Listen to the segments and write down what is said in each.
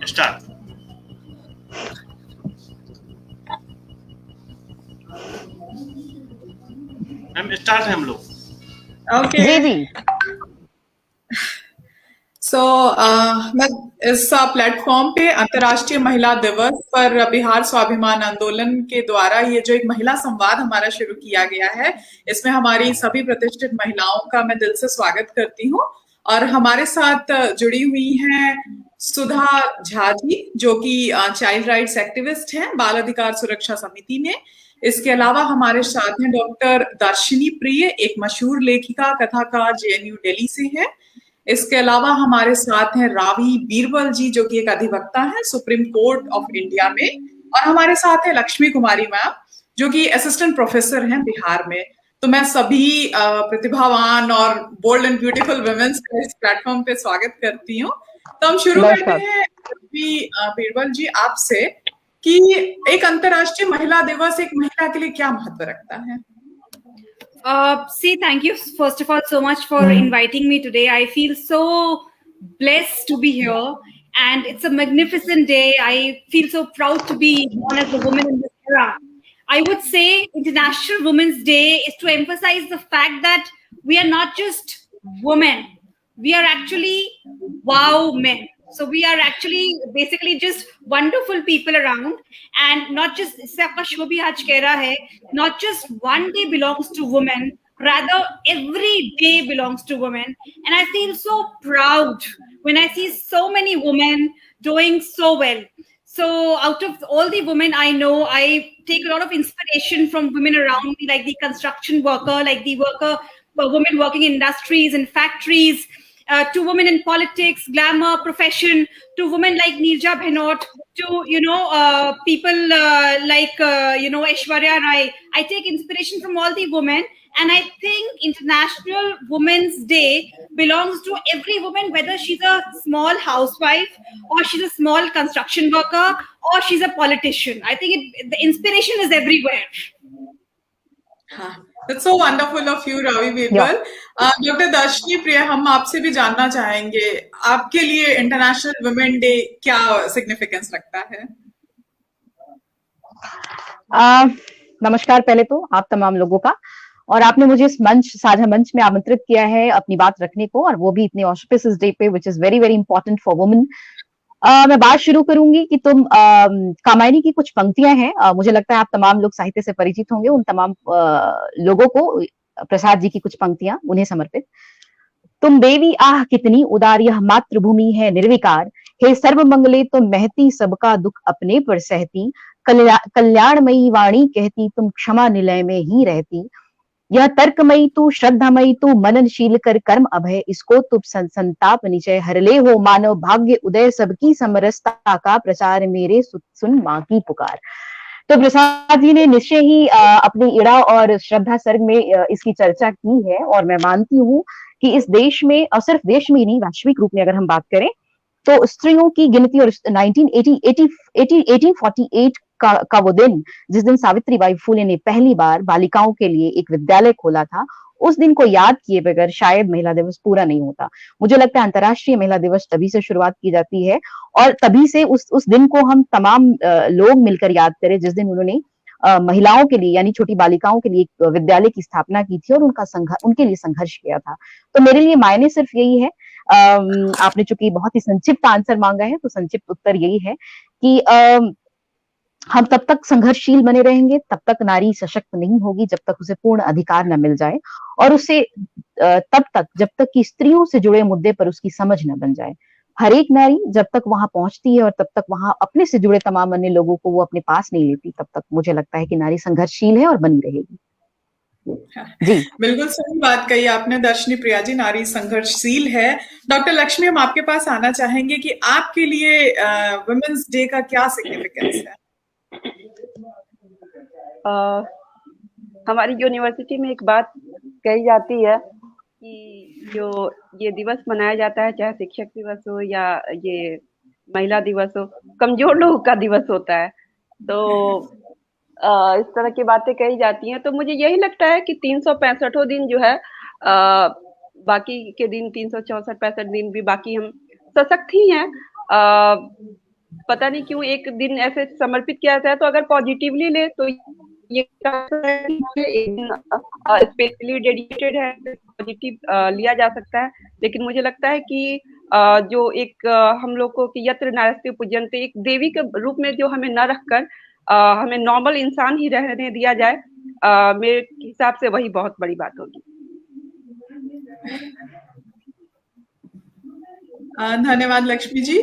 Start. Ma'am start है हम लोग। ओके जी जी। सो मैं इस प्लेटफॉर्म पे अंतर्राष्ट्रीय महिला दिवस पर बिहार स्वाभिमान आंदोलन के द्वारा ये जो एक महिला संवाद हमारा शुरू किया गया है, इसमें हमारी सभी प्रतिष्ठित महिलाओं का मैं दिल से स्वागत करती हूँ। और हमारे साथ जुड़ी हुई हैं सुधा झा जी, जो कि चाइल्ड राइट्स एक्टिविस्ट हैं बाल अधिकार सुरक्षा समिति में। इसके अलावा हमारे साथ हैं डॉक्टर दर्शिनी प्रिय, एक मशहूर लेखिका कथाकार जेएनयू दिल्ली से है। इसके अलावा हमारे साथ हैं रावी बीरबल जी, जो कि एक अधिवक्ता है सुप्रीम कोर्ट ऑफ इंडिया में। और हमारे साथ है लक्ष्मी कुमारी मैम, जो कि असिस्टेंट प्रोफेसर हैं बिहार में। तो मैं सभी प्रतिभावान और बोल्ड एंड ब्यूटीफुल वुमेन्स का इस प्लेटफॉर्म पे स्वागत करती हूँ। तो हम शुरू करते हैं बीरबल जी आपसे कि एक अंतर्राष्ट्रीय महिला दिवस एक महिला के लिए क्या महत्व रखता है? Thank you first of all so much for inviting me today. I feel so blessed to be here, and it's a magnificent day. I feel so proud to be born as a woman in this era. I would say International Women's Day is to emphasize the fact that we are not just women, we are actually wow men. So we are actually basically just wonderful people around, and not just इससे आपका show भी आज कह रहा है, not just one day belongs to women, rather every day belongs to women. And I feel so proud when I see so many women doing so well. So out of all the women I know, I take a lot of inspiration from women around me, like the construction worker, like the women working in industries and factories, to women in politics, glamour, profession, to women like Neerja Bhanot, to people like Aishwarya Rai. I take inspiration from all the women, and I think International Women's Day belongs to every woman, whether she's a small housewife or she's a small construction worker or she's a politician. I think the inspiration is everywhere. That's so wonderful of you, Ravi Birbal. Doctor दर्शनी प्रिय, हम आपसे भी जानना चाहेंगे आपके लिए international women day क्या सिग्निफिकेंस रखता है? नमस्कार पहले तो आप तमाम लोगों का, और आपने मुझे इस साझा मंच में आमंत्रित किया है अपनी बात रखने को, और वो भी इतने ऑस्पिशियस डे पे, which is very very important for women. मैं बात शुरू करूंगी कि तुम कामायनी की कुछ पंक्तियां हैं, मुझे लगता है आप तमाम लोग साहित्य से परिचित होंगे। उन तमाम लोगों को प्रसाद जी की कुछ पंक्तियां उन्हें समर्पित। तुम देवी आह कितनी उदार, यह मातृभूमि है निर्विकार, हे सर्व मंगले तुम महती, सबका दुख अपने पर सहती, कल्याणमयी वाणी कहती, तुम क्षमा निलय में ही रहती, यह तर्कमयी तू, श्रद्धामयी तू, मननशील कर कर्म अभय, इसको तुम संताप निचय, हरले हो मानव भाग्य उदय, सबकी समरसता का प्रचार, मेरे सुन माँ की पुकार। तो प्रसाद जी ने निश्चय ही अपनी इड़ा और श्रद्धा सर्ग में इसकी चर्चा की है, और मैं मानती हूँ कि इस देश में, और सिर्फ देश में ही नहीं, वैश्विक रूप में अगर हम बात करें तो स्त्रियों की गिनती, और 1848 का वो दिन जिस दिन सावित्री बाई फुले ने पहली बार बालिकाओं के लिए एक विद्यालय खोला था, उस दिन को याद किए बगैर शायद महिला दिवस पूरा नहीं होता। मुझे लगता है अंतर्राष्ट्रीय महिला दिवस तभी से शुरुआत की जाती है, और तभी से उस दिन को हम तमाम लोग मिलकर याद करें जिस दिन उन्होंने महिलाओं के लिए, यानी छोटी बालिकाओं के लिए एक विद्यालय की स्थापना की थी और उनके लिए संघर्ष किया था। तो मेरे लिए मायने सिर्फ यही है, आपने चूंकि बहुत ही संक्षिप्त आंसर मांगा है, तो संक्षिप्त उत्तर यही है कि हम तब तक संघर्षशील बने रहेंगे, तब तक नारी सशक्त नहीं होगी जब तक उसे पूर्ण अधिकार न मिल जाए, और उसे तब तक जब तक कि स्त्रियों से जुड़े मुद्दे पर उसकी समझ न बन जाए। हर एक नारी जब तक वहां पहुंचती है और तब तक वहां अपने से जुड़े तमाम अन्य लोगों को वो अपने पास नहीं लेती, तब तक मुझे लगता है कि नारी संघर्षशील है और बनी रहेगी। जी बिल्कुल सही बात कही आपने दर्शनी प्रिया जी, नारी संघर्षशील है। डॉक्टर लक्ष्मी, हम आपके पास आना चाहेंगे कि आपके लिए वुमेन्स डे का क्या सिग्निफिकेंस है? हमारी यूनिवर्सिटी में एक बात कही जाती है कि जो ये दिवस मनाया जाता है, चाहे शिक्षक दिवस हो या ये महिला दिवस हो, कमजोर लोगों का दिवस होता है। तो इस तरह की बातें कही जाती हैं। तो मुझे यही लगता है कि 365 दिन जो है, बाकी के दिन 364-65 दिन भी बाकी हम सशक्त ही हैं। पता नहीं क्यों एक दिन ऐसे समर्पित किया जाता है। तो अगर पॉजिटिवली ले तो ये स्पेशली डेडिकेटेड है, पॉजिटिव लिया जा सकता है। लेकिन मुझे लगता है कि जो एक हम लोग को कि यत्र नास्ति पूज्यन्ते, एक देवी के रूप में जो हमें न रखकर हमें नॉर्मल इंसान ही रहने दिया जाए, मेरे हिसाब से वही बहुत बड़ी बात होगी। धन्यवाद लक्ष्मी जी।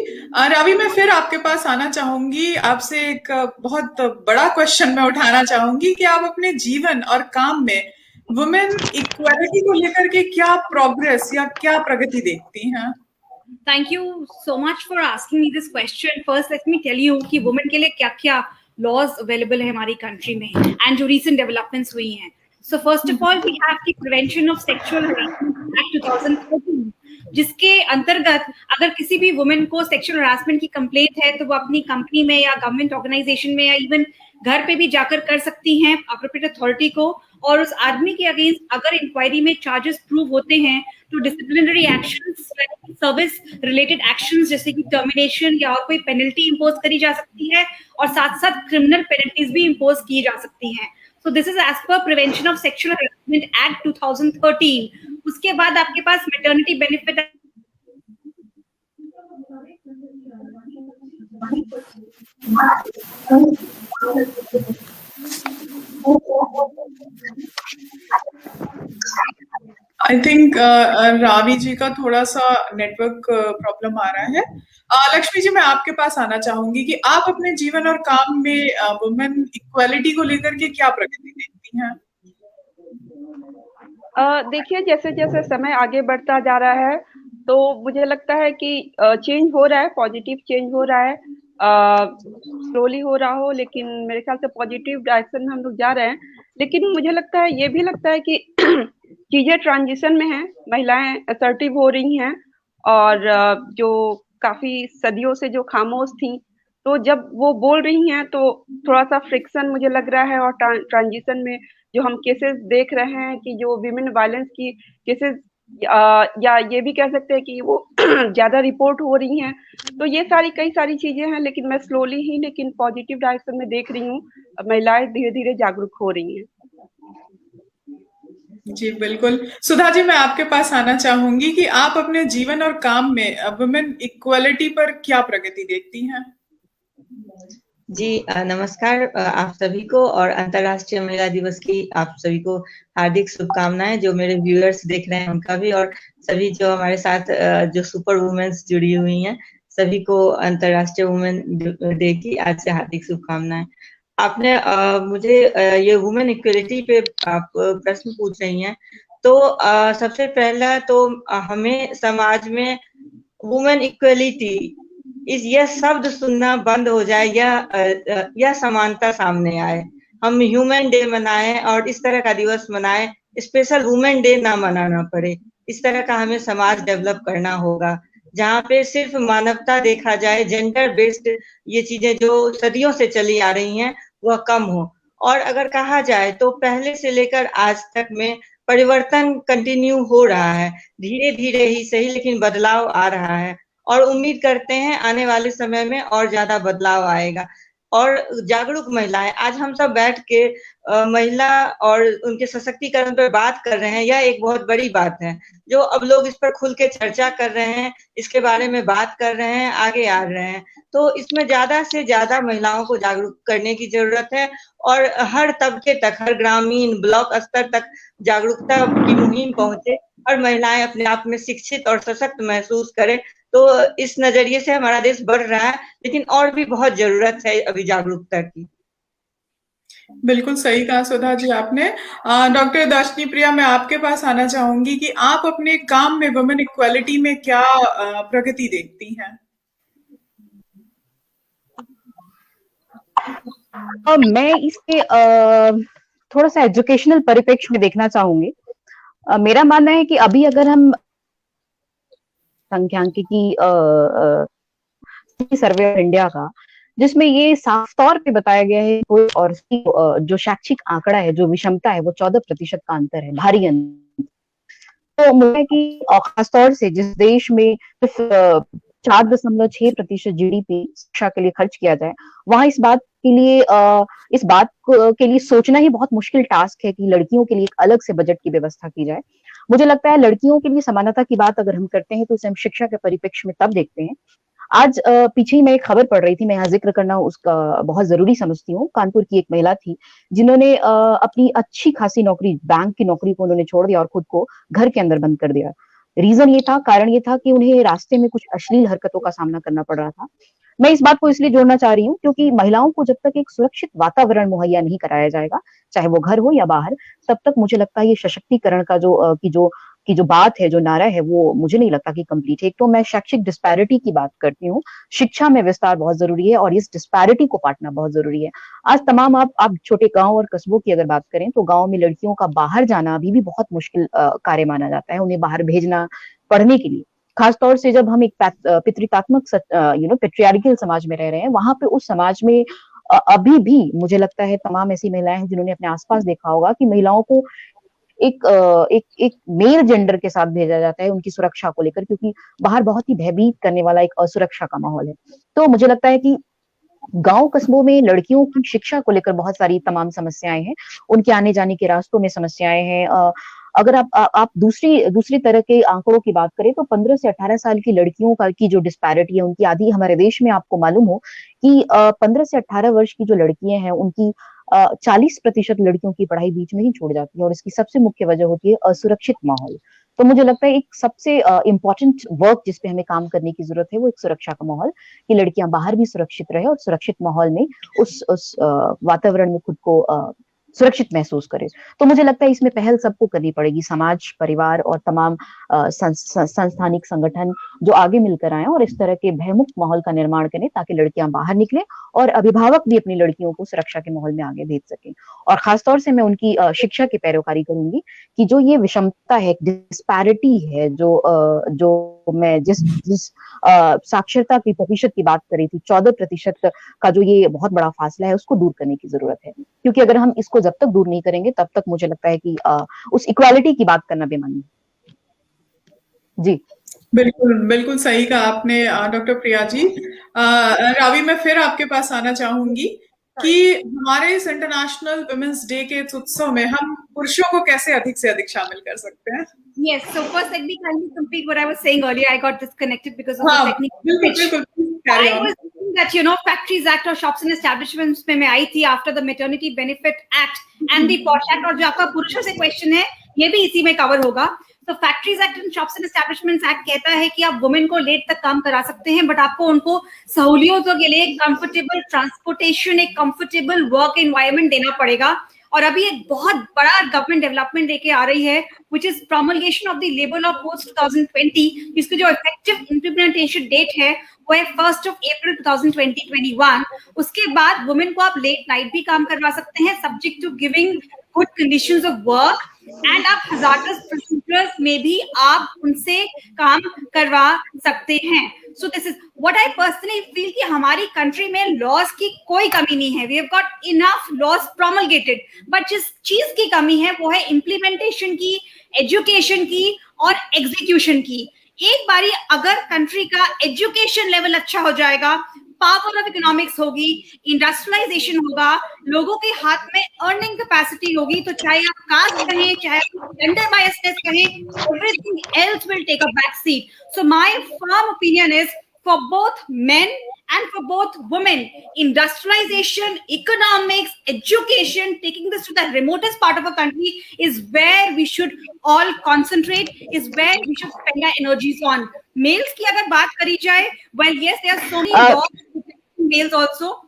रवि, मैं फिर आपके पास आना चाहूंगी। आपसे एक बहुत बड़ा क्वेश्चन मैं उठाना चाहूंगी कि आप अपने जीवन और काम में वुमेन इक्वालिटी को लेकर के क्या प्रोग्रेस या क्या प्रगति देखती हैं? Thank you so much for asking me this question. First, let me tell you कि women के लिए क्या-क्या laws available है हमारी country में and जो recent developments हुई हैं. So first of all, we have the Prevention of Sexual Harassment Act 2013, जिसके अंतर्गत अगर किसी भी वुमेन को सेक्सुअल हरासमेंट की कंप्लेंट है तो वो अपनी कंपनी में या गवर्नमेंट ऑर्गेनाइजेशन में या इवन घर पे भी जाकर कर सकती हैं अप्रोप्रिएट अथॉरिटी को, और उस आदमी के अगेंस्ट अगर इंक्वायरी में चार्जेस प्रूव होते हैं तो disciplinary actions, service related actions जैसे कि टर्मिनेशन या और कोई पेनल्टी इंपोज करी जा सकती है, और साथ साथ क्रिमिनल पेनल्टीज भी इंपोज की जा सकती हैं। So this is as per prevention of sexual harassment act 2013। उसके बाद आपके पास maternity benefit I think Ravi ji का थोड़ा सा नेटवर्क प्रॉब्लम आ रहा है। लक्ष्मी जी, मैं आपके पास आना चाहूंगी कि आप अपने जीवन और काम में वुमेन इक्वालिटी को लेकर के क्या प्रगति देखती हैं? देखिए, जैसे जैसे समय आगे बढ़ता जा रहा है तो मुझे लगता है कि चेंज हो रहा है, पॉजिटिव चेंज हो रहा है। स्लोली हो रहा हो, लेकिन मेरे ख्याल से पॉजिटिव डायरेक्शन में हम लोग जा रहे हैं। लेकिन मुझे लगता है, ये भी लगता है कि चीजें ट्रांजिशन में हैं, महिलाएं असर्टिव हो रही हैं, और जो काफी सदियों से जो खामोश थी, तो जब वो बोल रही हैं तो थोड़ा सा फ्रिक्शन मुझे लग रहा है। और ट्रांजिशन में जो हम केसेस देख रहे हैं कि जो विमेन वायलेंस की केसेस, या ये भी कह सकते हैं कि वो ज्यादा रिपोर्ट हो रही हैं, तो ये कई सारी चीजें हैं। लेकिन मैं स्लोली ही लेकिन पॉजिटिव डायरेक्शन में देख रही हूँ, महिलाएं धीरे धीरे जागरूक हो रही हैं। जी बिल्कुल। सुधा जी, मैं आपके पास आना चाहूंगी कि आप अपने जीवन और काम में वुमेन इक्वालिटी पर क्या प्रगति देखती हैं? जी नमस्कार आप सभी को, और अंतर्राष्ट्रीय महिला दिवस की आप सभी को हार्दिक शुभकामनाएं। जो मेरे व्यूअर्स देख रहे हैं उनका भी, और सभी जो हमारे साथ जो सुपर वुमेन्स जुड़ी हुई हैं सभी को अंतर्राष्ट्रीय वुमेन डे की आज से हार्दिक शुभकामनाएं। आपने मुझे ये वुमेन इक्वलिटी पे आप प्रश्न पूछ रही हैं, तो सबसे पहला तो हमें समाज में वुमेन इक्वलिटी यह शब्द सुनना बंद हो जाए, यह समानता सामने आए। हम ह्यूमन डे मनाएं और इस तरह का दिवस मनाएं, स्पेशल वुमेन डे ना मनाना पड़े। इस तरह का हमें समाज डेवलप करना होगा जहाँ पे सिर्फ मानवता देखा जाए, जेंडर बेस्ड ये चीजें जो सदियों से चली आ रही हैं वह कम हो। और अगर कहा जाए तो पहले से लेकर आज तक में परिवर्तन कंटिन्यू हो रहा है, धीरे धीरे ही सही लेकिन बदलाव आ रहा है, और उम्मीद करते हैं आने वाले समय में और ज्यादा बदलाव आएगा। और जागरूक महिलाएं, आज हम सब बैठ के महिला और उनके सशक्तिकरण पर बात कर रहे हैं, यह एक बहुत बड़ी बात है। जो अब लोग इस पर खुल के चर्चा कर रहे हैं, इसके बारे में बात कर रहे हैं, आगे आ रहे हैं, तो इसमें ज्यादा से ज्यादा महिलाओं को जागरूक करने की जरूरत है, और हर तबके तक, हर ग्रामीण ब्लॉक स्तर तक जागरूकता की मुहिम पहुंचे और महिलाएं अपने आप में शिक्षित और सशक्त महसूस करें। तो इस नजरिए से हमारा देश बढ़ रहा है, लेकिन और भी बहुत जरूरत है अभी जागरूकता की। बिल्कुल सही कहा सुधा जी आपने। डॉक्टर दर्शनी प्रिया, मैं आपके पास आना चाहूंगी कि आप अपने काम में वुमेन इक्वालिटी में क्या प्रगति देखती हैं? मैं इसके थोड़ा सा एजुकेशनल परिप्रेक्ष्य में देखना चाहूंगी। मेरा मानना है कि अभी अगर हम सांख्यिकी सर्वे ऑफ इंडिया का, जिसमें ये साफ तौर पे बताया गया है कोई और जो शैक्षिक आंकड़ा है, जो विषमता है, वो 14% का अंतर है, भारी अंतर। तो मुझे कि खासतौर से जिस देश में 4.6% GDP शिक्षा के लिए खर्च किया जाए, वहां इस बात के लिए सोचना ही बहुत मुश्किल टास्क है कि लड़कियों के लिए एक अलग से बजट की व्यवस्था की जाए। मुझे लगता है लड़कियों के लिए समानता की बात अगर हम करते हैं तो उसे हम शिक्षा के परिप्रेक्ष्य में तब देखते हैं। आज पीछे ही मैं एक खबर पढ़ रही थी, मैं यहाँ जिक्र करना उसका बहुत जरूरी समझती हूँ। कानपुर की एक महिला थी जिन्होंने अपनी अच्छी खासी नौकरी, बैंक की नौकरी को उन्होंने छोड़ दिया और खुद को घर के अंदर बंद कर दिया। कारण ये था कि उन्हें रास्ते में कुछ अश्लील हरकतों का सामना करना पड़ रहा था। मैं इस बात को इसलिए जोड़ना चाह रही हूँ क्योंकि महिलाओं को जब तक एक सुरक्षित वातावरण मुहैया नहीं कराया जाएगा, चाहे वो घर हो या बाहर, तब तक मुझे लगता है ये सशक्तिकरण का जो बात है, जो नारा है, वो मुझे नहीं लगता कि कंप्लीट है। एक तो मैं शैक्षिक डिस्पैरिटी की बात करती हूँ, शिक्षा में विस्तार बहुत जरूरी है और इस डिस्पैरिटी को पाटना बहुत जरूरी है। आज तमाम आप छोटे गांव और कस्बों की अगर बात करें तो गांव में लड़कियों का बाहर जाना अभी भी बहुत मुश्किल कार्य माना जाता है, उन्हें बाहर भेजना पढ़ने के लिए। खासतौर से जब हम एक पितृतात्मक पेट्रियार्कल समाज में रह रहे हैं, वहां पे उस समाज में अभी भी मुझे लगता है तमाम ऐसी महिलाएं हैं जिन्होंने अपने आसपास देखा होगा कि महिलाओं को एक मेल जेंडर के साथ भेजा जाता है उनकी सुरक्षा को लेकर, क्योंकि बाहर बहुत ही भयभीत करने वाला एक असुरक्षा का माहौल है। तो मुझे लगता है कि गांव कस्बों में लड़कियों की शिक्षा को लेकर बहुत सारी तमाम समस्याएं हैं, उनके आने जाने के रास्तों में समस्याएं हैं। अगर आप दूसरी तरह के आंकड़ों की बात करें तो 15 से 18 साल की लड़कियों की जो डिस्पैरिटी है उनकी आधी हमारे देश में, आपको मालूम हो कि 15 से 18 वर्ष की जो लड़कियां हैं उनकी 40% लड़कियों की पढ़ाई बीच में ही छोड़ जाती है और इसकी सबसे मुख्य वजह होती है असुरक्षित माहौल। तो मुझे लगता है एक सबसे इम्पोर्टेंट वर्क जिसपे हमें काम करने की जरूरत है वो एक सुरक्षा का माहौल, कि लड़कियां बाहर भी सुरक्षित रहे और सुरक्षित माहौल में उस वातावरण में खुद को सुरक्षित महसूस करे। तो मुझे लगता है इसमें पहल सबको करनी पड़ेगी, समाज, परिवार और तमाम संस्थानिक संगठन जो आगे मिलकर आए और इस तरह के भयमुक्त माहौल का निर्माण करें ताकि लड़कियां बाहर निकले और अभिभावक भी अपनी लड़कियों को सुरक्षा के माहौल में आगे भेज सकें। और खासतौर से मैं उनकी शिक्षा की पैरोकारी करूंगी कि जो ये विषमता है, डिस्पैरिटी है, जो मैं जिस साक्षरता की प्रतिशत की बात करी थी, 14% का जो ये बहुत बड़ा फासला है, उसको दूर करने की जरूरत है। क्योंकि अगर हम इसको जब तक दूर नहीं करेंगे तब तक मुझे लगता है कि उस इक्वालिटी की बात करना बेमानी है। जी बिल्कुल सही कहा आपने डॉक्टर प्रिया जी। रावी, मैं फिर आपके पास आना चाहूंगी कि हमारे इस इंटरनेशनल वुमेन्स डे के इस उत्सव में हम पुरुषों को कैसे अधिक से अधिक शामिल कर सकते हैं? Yes, so first let me kindly complete what I was saying earlier. I got disconnected because of the technical glitch. I was thinking that, Factories Act और Shops and Establishments में मैं आई थी after the Maternity Benefit Act and the POSH Act, और जो आपका पुरुषों से question है ये भी इसी में कवर होगा। तो factories act and shops and establishments act कहता है कि आप वुमेन को लेट तक काम करा सकते हैं, बट आपको उनको सहूलियतों के लिए कंफर्टेबल ट्रांसपोर्टेशन, एक कंफर्टेबल वर्क एनवायरनमेंट देना पड़ेगा। और अभी एक बहुत बड़ा गवर्नमेंट डेवलपमेंट लेके आ रही है which is promulgation of the labour law post 2020, जिसकी जो इफेक्टिव इम्प्लीमेंटेशन डेट है वो है 1 अप्रैल 2021। उसके बाद वुमेन को आप लेट नाइट भी काम करवा सकते हैं subject to giving good conditions of work, and आप हजारस प्रोसीजर्स में भी आप उनसे काम करवा सकते हैं। So this is what I personally feel कि हमारी कंट्री में लॉज की कोई कमी नहीं है, we have got enough laws promulgated, but जिस चीज की कमी है वो है इम्प्लीमेंटेशन की, एजुकेशन की और एग्जीक्यूशन की। एक बारी अगर कंट्री का एजुकेशन लेवल अच्छा हो जाएगा, पावर ऑफ इकोनॉमिक्स होगी, इंडस्ट्रियलाइजेशन होगा, लोगों के हाथ में अर्निंग कैपेसिटी होगी, तो चाहे आप कास्ट कहें, चाहे जेंडर बायसनेस कहें, everything else will take a back seat. So my firm opinion is for both men and for both women, industrialization, economics, education, taking this to the remotest part of a country is where we should all concentrate, is where we should spend our energies on. Males की अगर बात करी जाए, well yes, there are so many laws protecting males also.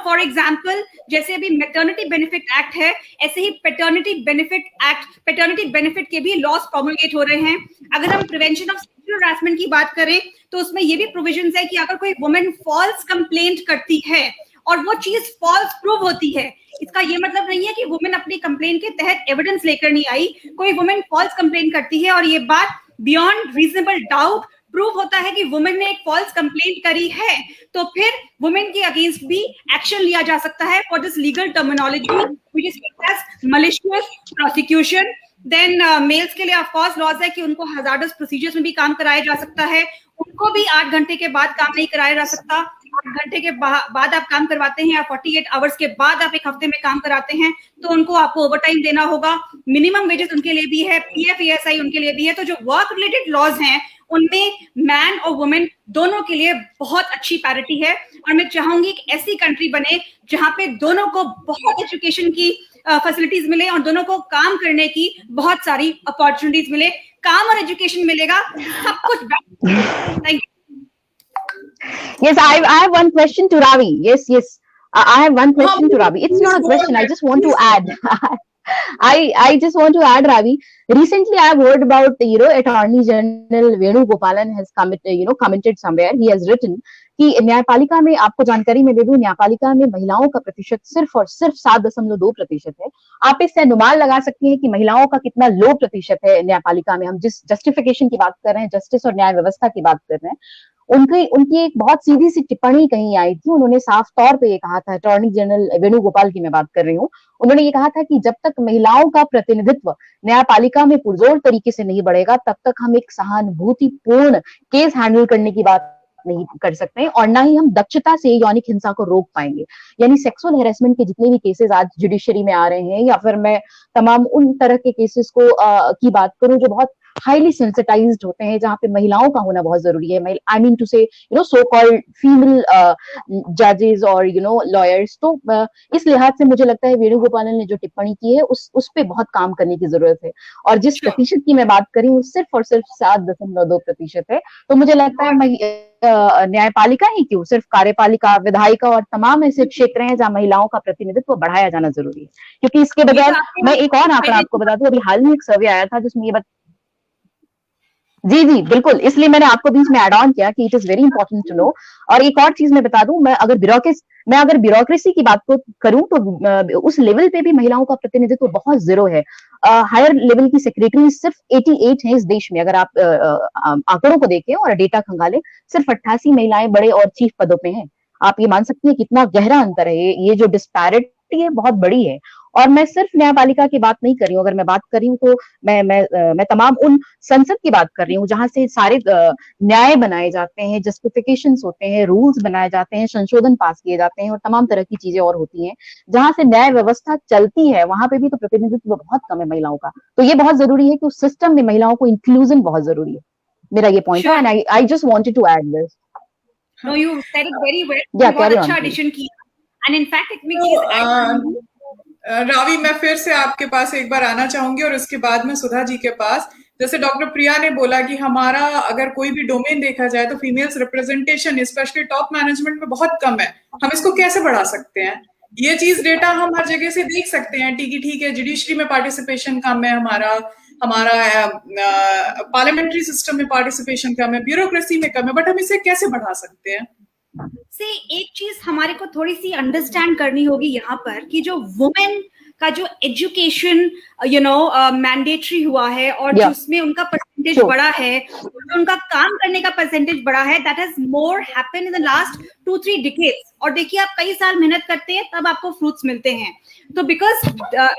For example, जैसे अभी maternity benefit act है, ऐसे ही paternity benefit के भी लॉज प्रोमलगेट हो रहे हैं। अगर हम प्रिवेंशन ऑफ सेक्सुअल हरासमेंट की बात करें तो उसमें ये भी प्रोविजंस है कि अगर कोई वुमेन फॉल्स कंप्लेंट करती है और वो चीज फॉल्स प्रूव होती है, इसका ये मतलब नहीं है कि वुमेन अपनी कंप्लेंट के तहत एविडेंस लेकर नहीं आई। कोई वुमेन फॉल्स कंप्लेंट करती है और ये बात बियॉन्ड रीजनेबल डाउट प्रूव होता है कि वुमेन ने एक फॉल्स कंप्लेंट करी है, तो फिर वुमेन के अगेंस्ट भी एक्शन लिया जा सकता है for this legal terminology which is called as malicious prosecution. Then males के लिए ऑफ कोर्स लॉज है कि उनको हजार्डस प्रोसीजर्स में भी काम कराया जा सकता है, उनको भी 8 घंटे के बाद काम नहीं कराया जा सकता। 8 घंटे के बाद आप काम करवाते हैं या 48 आवर्स के बाद आप एक हफ्ते में काम कराते हैं तो उनको आपको ओवर टाइम देना होगा। मिनिमम वेजेस उनके लिए भी है, पीएफ ईएसआई उनके लिए भी है। तो जो वर्क रिलेटेड लॉज हैं उनमें मैन और वुमेन दोनों के लिए बहुत अच्छी पैरिटी है। और मैं चाहूंगी कि ऐसी कंट्री बने जहां पे दोनों को बहुत एजुकेशन की फैसिलिटीज मिले और दोनों को काम करने की बहुत सारी अपॉर्चुनिटीज मिले। काम और एजुकेशन मिलेगा, सब कुछ। Thank you. Yes, I have one question to Ravi. Yes. I have one question to Ravi. It's not a question. I just want to add. I just want to add, Ravi. Recently, I have heard about Attorney General Venu Gopalan has commented somewhere. He has written कि न्यायपालिका में, आपको जानकारी में दे दूं, न्यायपालिका में महिलाओं का प्रतिशत सिर्फ और सिर्फ 7.2% है। आप इससे अनुमान लगा सकती हैं कि महिलाओं का कितना लो प्रतिशत है न्यायपालिका में। हम जिस जस्टिफिकेशन की बात कर रहे हैं, जस्टिस और न्याय व्यवस्था की बात कर रहे हैं, उनकी एक बहुत सीधी सी टिप्पणी कहीं आई थी। उन्होंने साफ तौर पे ये कहा था, अटॉर्नी जनरल वेणुगोपाल की मैं बात कर रही हूँ, उन्होंने ये कहा था कि जब तक महिलाओं का प्रतिनिधित्व न्यायपालिका में पुरजोर तरीके से नहीं बढ़ेगा, तब तक हम एक सहानुभूतिपूर्ण केस हैंडल करने की बात नहीं कर सकते और ना ही हम दक्षता से यौनिक हिंसा को रोक पाएंगे। यानी सेक्सुअल हैरेसमेंट के जितने भी केसेस आज जुडिशरी में आ रहे हैं, या फिर मैं तमाम उन तरह के केसेस को की बात करूं जो बहुत हाईली सेंसिटाइज्ड होते हैं, जहां पे महिलाओं का होना बहुत जरूरी है। आई मीन टू से सो कॉल्ड फीमेल जजेस और लॉयर्स। तो इस लिहाज से मुझे लगता है वेणुगोपालन ने जो टिप्पणी की है उस पे बहुत काम करने की जरूरत है। और जिस प्रतिशत की मैं बात करी हूँ, सिर्फ और सिर्फ 7.2% है। तो मुझे लगता है न्यायपालिका ही क्यों, सिर्फ कार्यपालिका, विधायिका और तमाम ऐसे क्षेत्र हैं जहां महिलाओं का प्रतिनिधित्व बढ़ाया जाना जरूरी है। क्योंकि इसके बगैर मैं एक और आंकड़ा आपको बता दूं, अभी हाल में एक सर्वे आया था जिसमें ये जी बिल्कुल, इसलिए मैंने आपको बीच में ऐड ऑन किया कि it is very important to know. और एक और चीज मैं बता दूं, मैं अगर ब्यूरोक्रेसी की बात को करूं तो उस लेवल पे भी महिलाओं का प्रतिनिधित्व बहुत जीरो है। हायर लेवल की सेक्रेटरी सिर्फ 88 है इस देश में। अगर आप आंकड़ों को देखें और डेटा खंगालें, सिर्फ 88 महिलाएं बड़े और चीफ पदों पे हैं। आप ये मान सकती हैं कितना गहरा अंतर है। ये जो डिस्पैरिटी है बहुत बड़ी है। और मैं सिर्फ न्यायपालिका की बात नहीं कर रही हूँ, अगर मैं बात कर रही हूँ तो मैं तमाम उन संसद की बात कर रही हूँ जहां से सारे न्याय बनाए जाते हैं, जस्टिफिकेशंस होते हैं, रूल्स बनाए जाते हैं, संशोधन पास किए जाते हैं और तमाम तरह की चीजें और होती हैं। जहां से न्याय व्यवस्था चलती है वहां पे भी तो प्रतिनिधित्व बहुत कम है महिलाओं का। तो ये बहुत जरूरी है कि उस सिस्टम में महिलाओं को इंक्लूजन बहुत जरूरी है। मेरा ये पॉइंट है, and I just wanted to add this. No, you said it very well. बहुत अच्छा एडिशन किया। And in fact, एक चीज रावी, मैं फिर से आपके पास एक बार आना चाहूंगी और उसके बाद में सुधा जी के पास। जैसे डॉक्टर प्रिया ने बोला कि हमारा अगर कोई भी डोमेन देखा जाए तो females representation specially top management में बहुत कम है। हम इसको कैसे बढ़ा सकते हैं? ये चीज डेटा हम हर जगह से देख सकते हैं। ठीक है, जुडिशरी में पार्टिसिपेशन कम है, हमारा पार्लियामेंट्री सिस्टम में पार्टिसिपेशन कम है, ब्यूरोक्रेसी में कम है, बट हम इसे कैसे बढ़ा सकते हैं? से एक चीज हमारे को थोड़ी सी अंडरस्टैंड करनी होगी यहाँ पर कि जो वुमेन का जो एजुकेशन मैंडेटरी हुआ है और जिसमें उनका परसेंटेज बढ़ा है, उनका काम करने का परसेंटेज बढ़ा है, that has more happen in the last 2-3 decades. और देखिए, आप कई साल मेहनत करते हैं तब आपको फ्रूट्स मिलते हैं। तो बिकॉज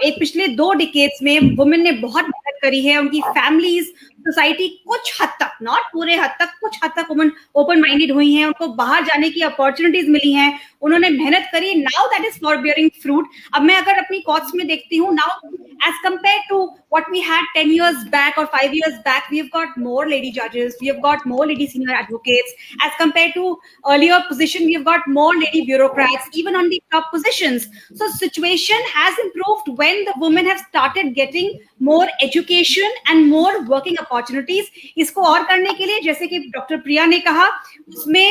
एक पिछले 2 डिकेड्स में वुमेन ने बहुत मेहनत करी है, उनकी फैमिलीज, सोसाइटी कुछ हद तक, नॉट पूरे हद तक, कुछ हद तक वुमेन ओपन माइंडेड हुई हैं, उनको बाहर जाने की अपॉर्चुनिटीज मिली हैं, उन्होंने मेहनत करी। Now that is for bearing fruit. अब मैं अगर अपनी कॉट्स में देखती हूँ, now as compare to what we had 10 years back or 5 years back, we have got more lady judges, we have got more lady senior advocates. As compared to earlier position, we have got more lady bureaucrats, even on the top positions. So situation has improved when the women have started getting more education and more working opportunities. इसको और करने के लिए, जैसे कि doctor प्रिया ने कहा, उसमें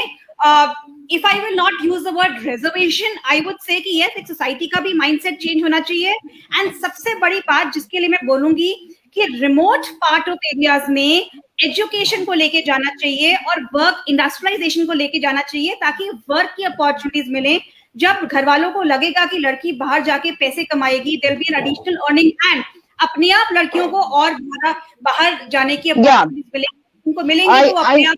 if I will not use the word reservation, I would say कि yes, एक सोसाइटी का भी माइंडसेट चेंज होना चाहिए। एंड सबसे बड़ी बात जिसके लिए मैं बोलूंगी कि रिमोट पार्ट ऑफ एरियाज में एजुकेशन को लेके जाना चाहिए और वर्क इंडस्ट्रियलाइजेशन को लेके जाना चाहिए, ताकि वर्क की अपॉर्चुनिटीज मिले। जब घर वालों को लगेगा कि लड़की बाहर जाके पैसे कमाएगी, there be an additional earning hand, अपने आप लड़कियों को और बाहर जाने की अपॉर्चुनिटीज मिलेंगी, उनको मिलेंगी तो अपने आप।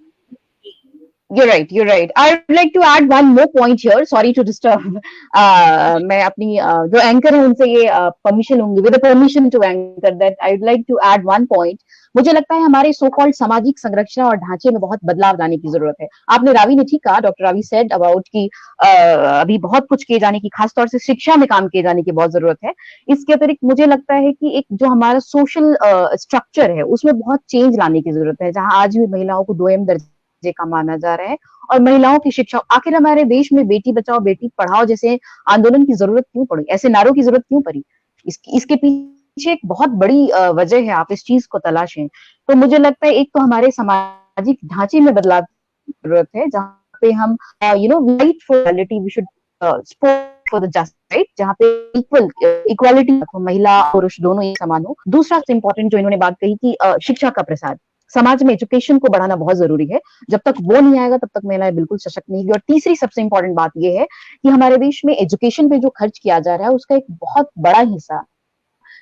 You're right. You're right. I would like to add one more point here. Sorry to disturb. मैं अपनी जो एंकर है उनसे ये परमिशन लूंगी, with the permission to anchor that I would like to add one point. मुझे लगता है हमारे सो कॉल्ड सामाजिक संरचना और ढांचे में बहुत बदलाव लाने की जरूरत है। आपने रावी ने ठीक कहा, डॉक्टर रावी सेड अबाउट कि अभी बहुत कुछ किए जाने की, खासतौर से शिक्षा में काम किए जाने की बहुत जरूरत है। इसके अतिरिक्त मुझे लगता है कि एक जो हमारा सोशल स्ट्रक्चर है उसमें बहुत चेंज लाने की जरूरत है, जहां आज भी महिलाओं को दोयम दर्जे का माना जा रहा है और महिलाओं की शिक्षा। आखिर हमारे देश में बेटी बचाओ बेटी पढ़ाओ जैसे आंदोलन की जरूरत क्यों पड़ी, ऐसे नारों की जरूरत क्यों पड़ी? इसके पीछे एक बहुत बड़ी वजह है, आप इस चीज को तलाशें। तो मुझे लगता है एक तो हमारे सामाजिक ढांचे में बदलाव की जरूरत है, जहाँ पे हम fight for equality, we should support for the just right, जहाँ पे इक्वालिटी महिला पुरुष दोनों एक समान हो। दूसरा इंपॉर्टेंट जो इन्होंने बात कही कि शिक्षा का प्रसार, समाज में एजुकेशन को बढ़ाना बहुत जरूरी है। जब तक वो नहीं आएगा तब तक महिलाएं बिल्कुल सशक्त नहीं होगी। और तीसरी सबसे इंपॉर्टेंट बात यह है कि हमारे देश में एजुकेशन पे जो खर्च किया जा रहा है उसका एक बहुत बड़ा हिस्सा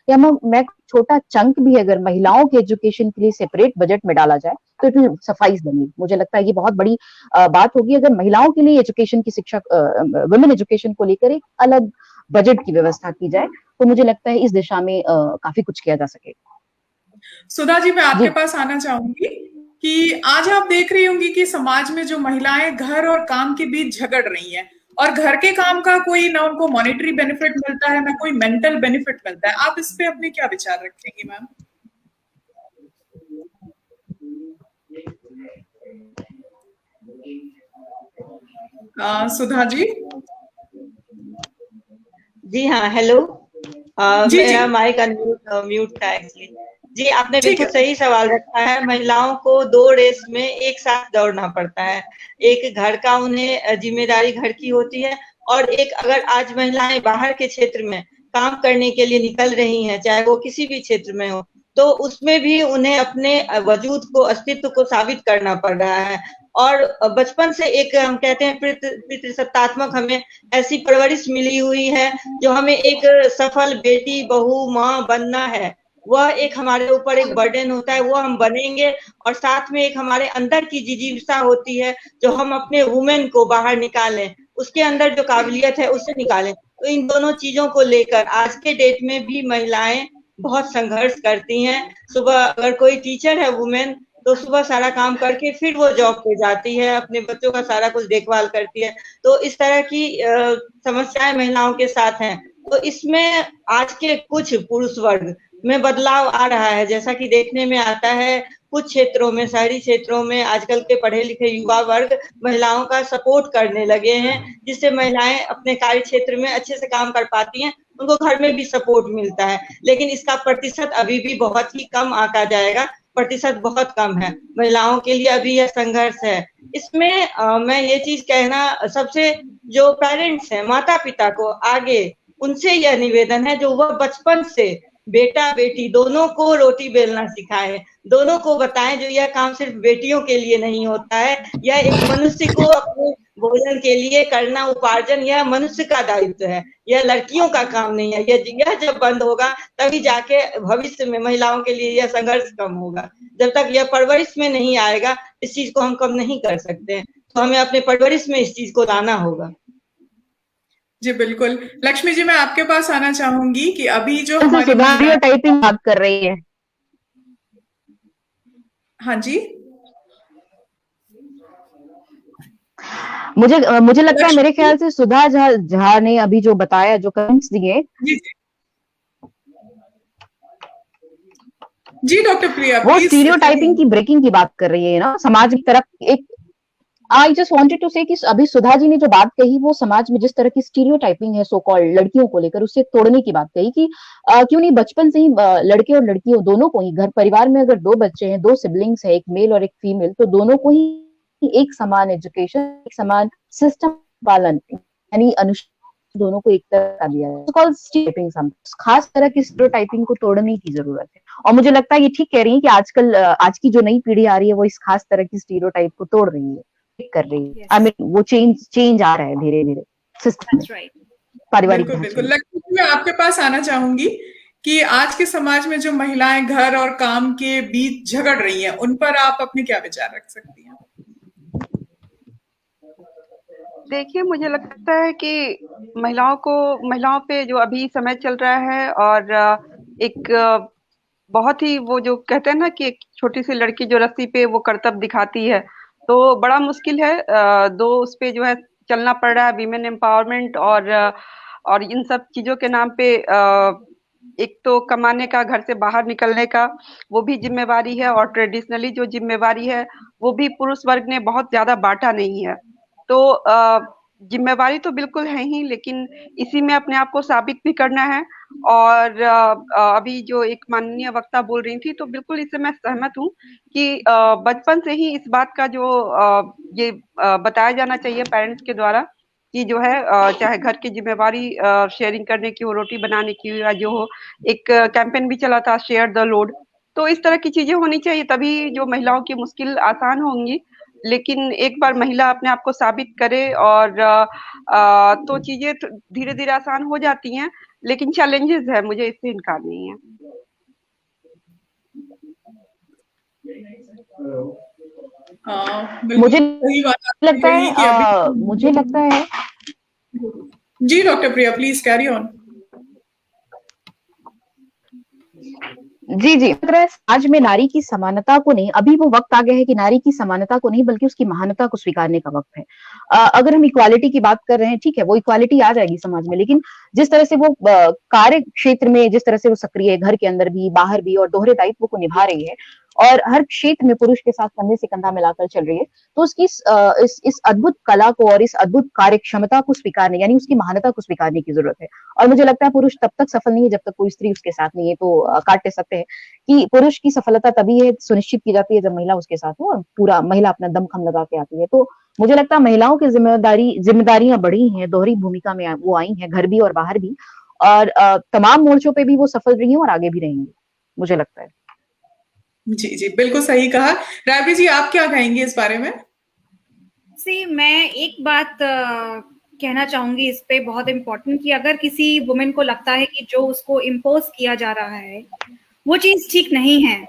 या मैं छोटा चंक भी अगर महिलाओं के एजुकेशन के लिए सेपरेट बजट में डाला जाए तो इट विल सफाइस देनी। मुझे लगता है ये बहुत बड़ी बात होगी अगर महिलाओं के लिए एजुकेशन की शिक्षा, वुमेन एजुकेशन को लेकर एक अलग बजट की व्यवस्था की जाए, तो मुझे लगता है इस दिशा में काफी कुछ किया जा सकेगा। सुधा जी, मैं आपके पास आना चाहूंगी कि आज आप देख रही होंगी कि समाज में जो महिलाएं घर और काम के बीच झगड़ रही हैं और घर के काम का कोई ना उनको मॉनेटरी बेनिफिट मिलता है ना कोई मेंटल बेनिफिट मिलता है। आप इस पे अपने क्या विचार रखेंगी मैम? सुधा जी। जी हाँ, हेलो। मेरा जी। माइक म्यूट था एक्चुअली। जी, आपने बिल्कुल सही सवाल रखा है। महिलाओं को 2 रेस में एक साथ दौड़ना पड़ता है। एक घर का उन्हें जिम्मेदारी घर की होती है और एक अगर आज महिलाएं बाहर के क्षेत्र में काम करने के लिए निकल रही हैं, चाहे वो किसी भी क्षेत्र में हो, तो उसमें भी उन्हें अपने वजूद को, अस्तित्व को साबित करना पड़ रहा है। और बचपन से एक हम कहते हैं पितृसत्तात्मक हमें ऐसी परवरिश मिली हुई है जो हमें एक सफल बेटी, बहू, माँ बनना है। वह एक हमारे ऊपर एक बर्डन होता है, वो हम बनेंगे। और साथ में एक हमारे अंदर की जिजीविसा होती है जो हम अपने वुमेन को बाहर निकालें, उसके अंदर जो काबिलियत है उसे निकालें। तो इन दोनों चीजों को लेकर आज के डेट में भी महिलाएं बहुत संघर्ष करती हैं। सुबह अगर कोई टीचर है वुमेन तो सुबह सारा काम करके फिर वो जॉब पे जाती है, अपने बच्चों का सारा कुछ देखभाल करती है। तो इस तरह की समस्याएं महिलाओं के साथ हैं। तो इसमें आज के कुछ पुरुष वर्ग में बदलाव आ रहा है, जैसा कि देखने में आता है कुछ क्षेत्रों में, शहरी क्षेत्रों में आजकल के पढ़े लिखे युवा वर्ग महिलाओं का सपोर्ट करने लगे हैं, जिससे महिलाएं अपने कार्य क्षेत्र में अच्छे से काम कर पाती हैं, उनको घर में भी सपोर्ट मिलता है। लेकिन इसका प्रतिशत अभी भी बहुत ही कम आंका जाएगा, प्रतिशत बहुत कम है। महिलाओं के लिए अभी यह संघर्ष है। इसमें मैं ये चीज कहना, सबसे जो पेरेंट्स हैं, माता पिता को आगे उनसे यह निवेदन है जो वह बचपन से बेटा बेटी दोनों को रोटी बेलना सिखाए, दोनों को बताएं जो यह काम सिर्फ बेटियों के लिए नहीं होता है, यह एक मनुष्य को अपने भोजन के लिए करना, उपार्जन, यह मनुष्य का दायित्व है, यह लड़कियों का काम नहीं है। यह जब बंद होगा तभी जाके भविष्य में महिलाओं के लिए यह संघर्ष कम होगा। जब तक यह परवरिश में नहीं आएगा इस चीज को हम कम नहीं कर सकते, तो हमें अपने परवरिश में इस चीज को लाना होगा। जी बिल्कुल। लक्ष्मी जी, मैं आपके पास आना चाहूंगी कि अभी जो हमारी टाइपिंग बात कर रही है। हाँ जी, मुझे लगता है, मेरे ख्याल से सुधा झा ने अभी जो बताया, जो कमेंट्स दिए। जी डॉक्टर प्रिया, वो स्टीरियोटाइपिंग की ब्रेकिंग की बात कर रही है ना, समाज की तरफ एक। आई जस्ट वांटेड टू से कि अभी सुधा जी ने जो बात कही वो समाज में जिस तरह की स्टीरियोटाइपिंग है सो कॉल्ड लड़कियों को लेकर, उससे तोड़ने की बात कही कि क्यों नहीं बचपन से ही लड़के और लड़कियों दोनों को ही, घर परिवार में अगर 2 बच्चे हैं, 2 सिबलिंग्स है, एक मेल और एक फीमेल, तो दोनों को ही एक समान एजुकेशन, एक समान सिस्टम पालन, यानी दोनों को एक तरह का दिया है। खास तरह की स्टीरियोटाइपिंग को तोड़ने की जरूरत है। और मुझे लगता है ये ठीक कह रही है कि आजकल आज की जो नई पीढ़ी आ रही है वो इस खास तरह की स्टीरियोटाइप को तोड़ रही है, कर रही है। आई मीन वो चेंज आ रहा है धीरे धीरे सिस्टम में, पारिवारिक। बिल्कुल। लक्ष्मी, मैं आपके पास आना चाहूंगी कि आज के समाज में जो महिलाएं घर और काम के बीच झगड़ रही हैं, उन पर आप अपने क्या विचार रख सकती हैं? देखिए, मुझे लगता है कि महिलाओं पे जो अभी समय चल रहा है, और एक बहुत ही, वो जो कहते हैं ना कि एक छोटी सी लड़की जो रस्सी पे वो करतब दिखाती है, तो बड़ा मुश्किल है। दो उस पे जो है चलना पड़ रहा है, वीमेन एम्पावरमेंट और इन सब चीजों के नाम पे एक तो कमाने का, घर से बाहर निकलने का वो भी जिम्मेवारी है, और ट्रेडिशनली जो जिम्मेवारी है वो भी पुरुष वर्ग ने बहुत ज्यादा बांटा नहीं है। तो जिम्मेवारी तो बिल्कुल है ही, लेकिन इसी में अपने आप को साबित भी करना है। और अभी जो एक माननीय वक्ता बोल रही थी, तो बिल्कुल इससे मैं सहमत हूँ कि बचपन से ही इस बात का जो ये बताया जाना चाहिए पेरेंट्स के द्वारा कि जो है चाहे घर की जिम्मेवारी शेयरिंग करने की हो, रोटी बनाने की हो, या जो हो, एक कैंपेन भी चला था शेयर द लोड। तो इस तरह की चीजें होनी चाहिए, तभी जो महिलाओं की मुश्किल आसान होंगी। लेकिन एक बार महिला अपने आप को साबित करे और तो चीजें धीरे धीरे आसान हो जाती हैं, लेकिन चैलेंजेस है, मुझे इससे इनकार नहीं है। मुझे लगता है जी doctor Priya, please carry on. जी समाज में नारी की समानता को नहीं, अभी वो वक्त आ गया है कि नारी की समानता को नहीं बल्कि उसकी महानता को स्वीकारने का वक्त है। अगर हम इक्वालिटी की बात कर रहे हैं, ठीक है, वो इक्वालिटी आ जाएगी समाज में, लेकिन जिस तरह से वो कार्य क्षेत्र में जिस तरह से वो सक्रिय है, घर के अंदर भी बाहर भी, और दोहरे दायित्व को निभा रही है और हर क्षेत्र में पुरुष के साथ कंधे से कंधा मिलाकर चल रही है, तो उसकी इस अद्भुत कला को और इस अद्भुत कार्य क्षमता को स्वीकारने, यानी उसकी महानता को स्वीकारने की जरूरत है। और मुझे लगता है पुरुष तब तक सफल नहीं है जब तक कोई स्त्री उसके साथ नहीं है। तो काट सकते हैं कि पुरुष की सफलता तभी है सुनिश्चित की जाती है जब महिला उसके साथ हो और पूरा महिला अपना दमखम लगा के आती है। तो मुझे लगता है महिलाओं की जिम्मेदारियां बढ़ी हैं, दोहरी भूमिका में वो आई हैं, घर भी और बाहर भी, और तमाम मोर्चों पे भी वो सफल रही हैं और आगे भी रहेंगी, मुझे लगता है। जी बिल्कुल सही कहा। राबी जी, आप क्या कहेंगे इस बारे में? मैं एक बात कहना चाहूंगी इस पे, बहुत इम्पोर्टेंट, कि अगर किसी वुमेन को लगता है कि जो उसको इम्पोज किया जा रहा है वो चीज ठीक नहीं है,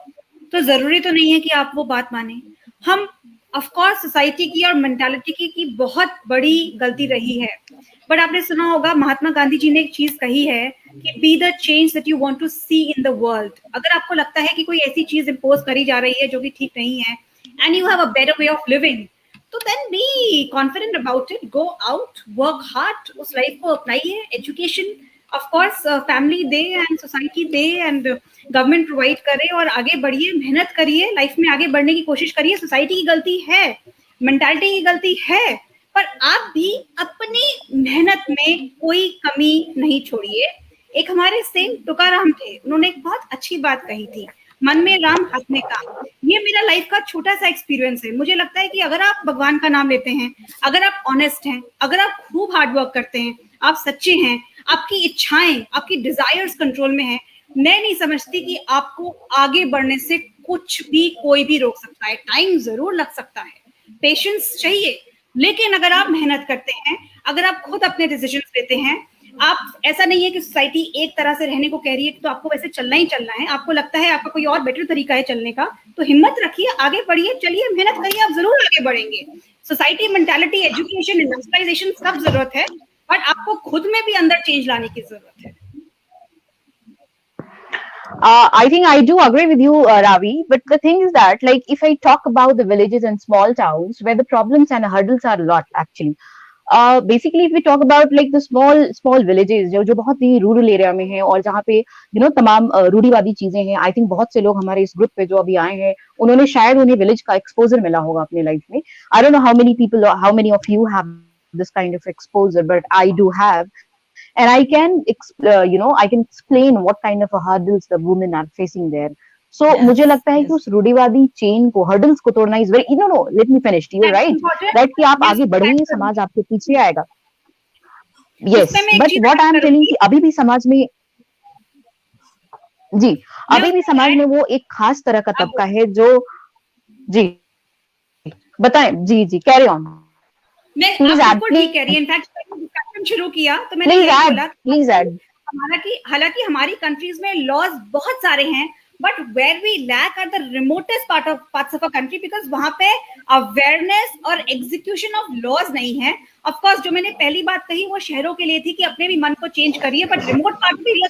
तो जरूरी तो नहीं है कि आप वो बात माने। हम ऑफ कोर्स सोसाइटी की और मेंटालिटी की बहुत बड़ी गलती रही है, बट आपने सुना होगा महात्मा गांधी जी ने एक चीज कही है कि be the change that you want to see in the world. अगर आपको लगता है कि कोई ऐसी चीज इम्पोज करी जा रही है जो कि ठीक नहीं है, and you have a better way of living, तो then be confident about it, go out, work hard, उस लाइफ को अपनाइए। Education of course family they and society they and government provide करे, और आगे बढ़िए, मेहनत करिए, लाइफ में आगे बढ़ने की कोशिश करिए। सोसाइटी की गलती है, मेंटालिटी की गलती है, पर आप भी अपनी मेहनत में कोई कमी नहीं छोड़िए। एक हमारे सेंट तुकाराम थे, उन्होंने एक बहुत अच्छी बात कही थी, मन में राम हंसने का। ये मेरा लाइफ का छोटा सा एक्सपीरियंस है। मुझे लगता है कि अगर आप भगवान का नाम लेते हैं, अगर आप ऑनेस्ट हैं, अगर आप खूब हार्ड वर्क करते हैं, आप सच्चे हैं, आपकी इच्छाएं, आपकी डिजायर्स कंट्रोल में है, मैं नहीं समझती कि आपको आगे बढ़ने से कुछ भी कोई भी रोक सकता है। टाइम जरूर लग सकता है, पेशेंस चाहिए, लेकिन अगर आप मेहनत करते हैं, अगर आप खुद अपने डिसीजंस लेते हैं, आप, ऐसा नहीं है कि सोसाइटी एक तरह से रहने को कह रही है तो आपको वैसे चलना ही चलना है। आपको लगता है आपका कोई और बेटर तरीका है चलने का, तो हिम्मत रखिए, आगे बढ़िए, चलिए, मेहनत करिए, आप जरूर आगे बढ़ेंगे। सोसाइटी, मेंटालिटी, एजुकेशन, इंडस्ट्रियलाइजेशन सब जरूरत है, बट आपको खुद में भी अंदर चेंज लाने की जरूरत है। I think I do agree with you, Ravi, but the thing is that, like, if I talk about the villages and small towns where the problems and hurdles are a lot, actually, basically, if we talk about like the small villages जो बहुत ही rural area में है और जहाँ पे तमाम रूढ़िवादी चीजें हैं, आई थिंक बहुत से लोग हमारे इस ग्रुप पे जो अभी आए हैं, उन्होंने शायद उन्हें विलेज का एक्सपोजर मिला होगा अपने लाइफ में। I don't know how many of you have this kind of exposure, but I do have. And I can, I can explain what kind of hurdles the women are facing there. So मुझे लगता है कि उस रूढ़िवादी chain को, hurdles को तोड़ना is very, no, let me finish. You are right कि आप आगे बढ़ेंगे, समाज आपके पीछे आएगा. Yes, but what I am telling कि अभी भी समाज में, जी, अभी भी समाज में वो एक खास तरह का तबका है जो, जी, बताएं, जी, कैरी ऑन. मैं आपको ठीक कह रही है। इनफैक्ट डिस्कशन शुरू किया तो मैंने बोला, हालांकि हमारी कंट्रीज में लॉज बहुत सारे हैं, but where we lack are the remotest parts of our country, because वहां पे awareness और execution of laws नहीं है. Of course, जो मैंने पहली बात कही वो शहरों के लिए थी कि अपने भी मन को चेंज करिए, but remote part भी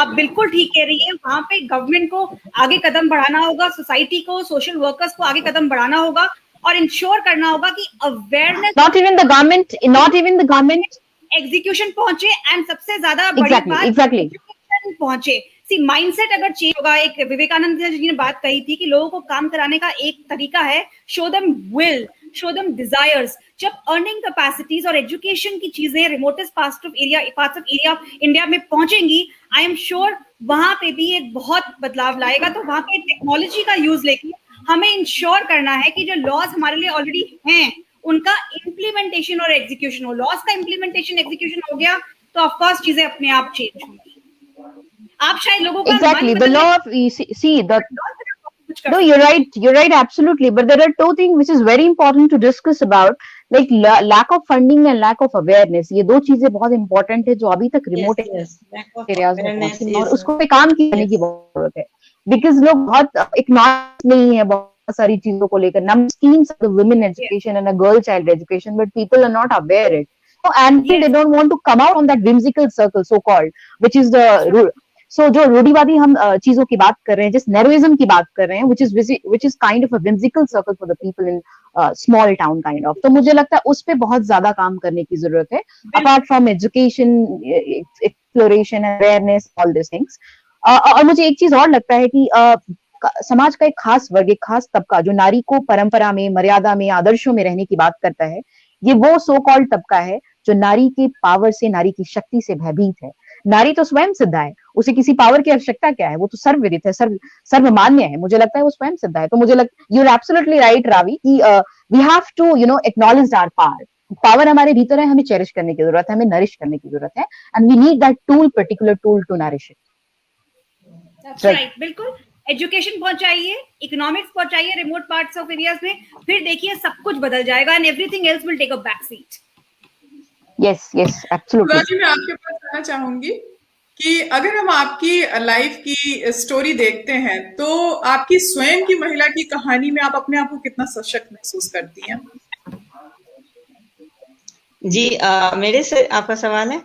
आप बिल्कुल ठीक कह रही है. वहां पे गवर्नमेंट को आगे कदम बढ़ाना होगा, सोसाइटी को, सोशल वर्कर्स को आगे कदम बढ़ाना होगा और इंश्योर करना होगा कि awareness, not even the government execution पहुंचे, एंड सबसे ज्यादा बड़ी बात एजुकेशन पहुंचे. सी माइंडसेट अगर चेंज होगा, एक विवेकानंद जी ने बात कही थी कि लोगों को काम कराने का एक तरीका है show them will, show them desires. जब अर्निंग कैपेसिटीज और एजुकेशन की चीजें remotest parts of area India में पहुंचेंगी, आई एम श्योर वहां पे भी एक बहुत बदलाव लाएगा. तो वहां पे टेक्नोलॉजी का यूज लेके हमें इंश्योर करना है कि जो लॉज हमारे लिए ऑलरेडी हैं उनका इम्प्लीमेंटेशन और एग्जीक्यूशन हो. लॉज का इम्प्लीमेंटेशन एग्जीक्यूशन हो गया तो ऑफ कोर्स चीजें अपने आप चेंज होंगी. आप शायद लोगों का exactly the law of see the no, you're right absolutely, but there are two things which is very important to discuss about, like lack of funding and lack of awareness. ये दो चीजें बहुत important है जो अभी तक remote areas में पहुंची और उसको पे काम करने की जरूरत है, बिकॉज लोग बहुत इग्नोरेंस नहीं है बहुत सारी चीजों को लेकर. नम schemes of women education and a girl child education, but people are not aware it, and they don't want to come out on that whimsical circle so called, which is the so जो रूढ़िवादी हम चीजों की बात कर रहे हैं, जिस नेरोइज्म की बात कर रहे हैं, which is kind of a whimsical circle for the people in small town kind of. तो मुझे लगता है उस पे बहुत ज्यादा काम करने की जरूरत है, apart from education, exploration, awareness, all these things. और मुझे एक चीज और लगता है कि समाज का एक खास वर्ग, एक खास तबका जो नारी को परंपरा में, मर्यादा में, आदर्शों में रहने की बात करता है, ये वो सो कॉल्ड तबका है जो नारी के पावर से, नारी की शक्ति से भयभीत है. नारी तो स्वयं सिद्धा है, उसे किसी पावर की आवश्यकता क्या है, वो तो सर्वविदित है, सर्वमान्य है. मुझे लगता है वो स्वयं सिद्धा है. तो मुझे लगता है you are absolutely right Ravi कि we have to acknowledge our power हमारे भीतर है, हमें चेरिश करने की जरूरत है, हमें नरिश करने की जरूरत है, and we need that tool, particular tool to nourish it. That's right. बिल्कुल एजुकेशन पहुंचाइए, इकोनॉमिक्स पहुंचाइए रिमोट पार्ट्स ऑफ एरियाज में, फिर देखिए सब कुछ बदल जाएगा and everything else will take a back seat. Yes absolutely. मैं आपके पास आना चाहूंगी कि अगर हम आपकी लाइफ की स्टोरी देखते हैं तो आपकी स्वयं की महिला की कहानी में आप अपने आप को कितना सशक्त महसूस करती हैं? जी मेरे से आपका सवाल है?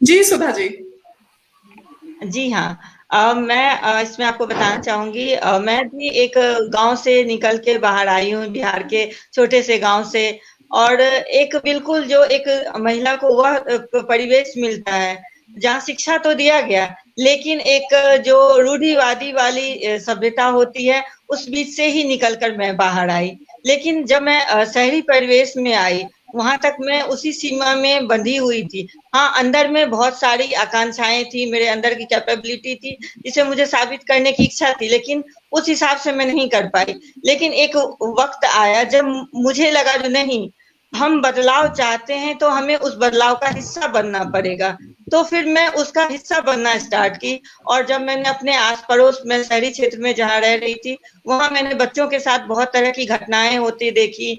जी सुधा जी. जी हाँ, मैं इसमें आपको बताना चाहूंगी, मैं भी एक गांव से निकल के बाहर आई हूँ, बिहार के छोटे से गांव से, और एक बिल्कुल जो एक महिला को वह परिवेश मिलता है जहाँ शिक्षा तो दिया गया, लेकिन एक जो रूढ़िवादी वाली सभ्यता होती है उस बीच से ही निकलकर मैं बाहर आई. लेकिन जब मैं शहरी परिवेश में आई, वहां तक मैं उसी सीमा में बंधी हुई थी. हाँ, अंदर में बहुत सारी आकांक्षाएं थी, मेरे अंदर की कैपेबिलिटी थी जिसे मुझे साबित करने की इच्छा थी, लेकिन उस हिसाब से मैं नहीं कर पाई. लेकिन एक वक्त आया जब मुझे लगा जो नहीं, हम बदलाव चाहते हैं तो हमें उस बदलाव का हिस्सा बनना पड़ेगा. तो फिर मैं उसका हिस्सा बनना स्टार्ट की, और जब मैंने अपने आस पड़ोस में शहरी क्षेत्र में जहाँ रह रही थी, वहां मैंने बच्चों के साथ बहुत तरह की घटनाएं होती देखी.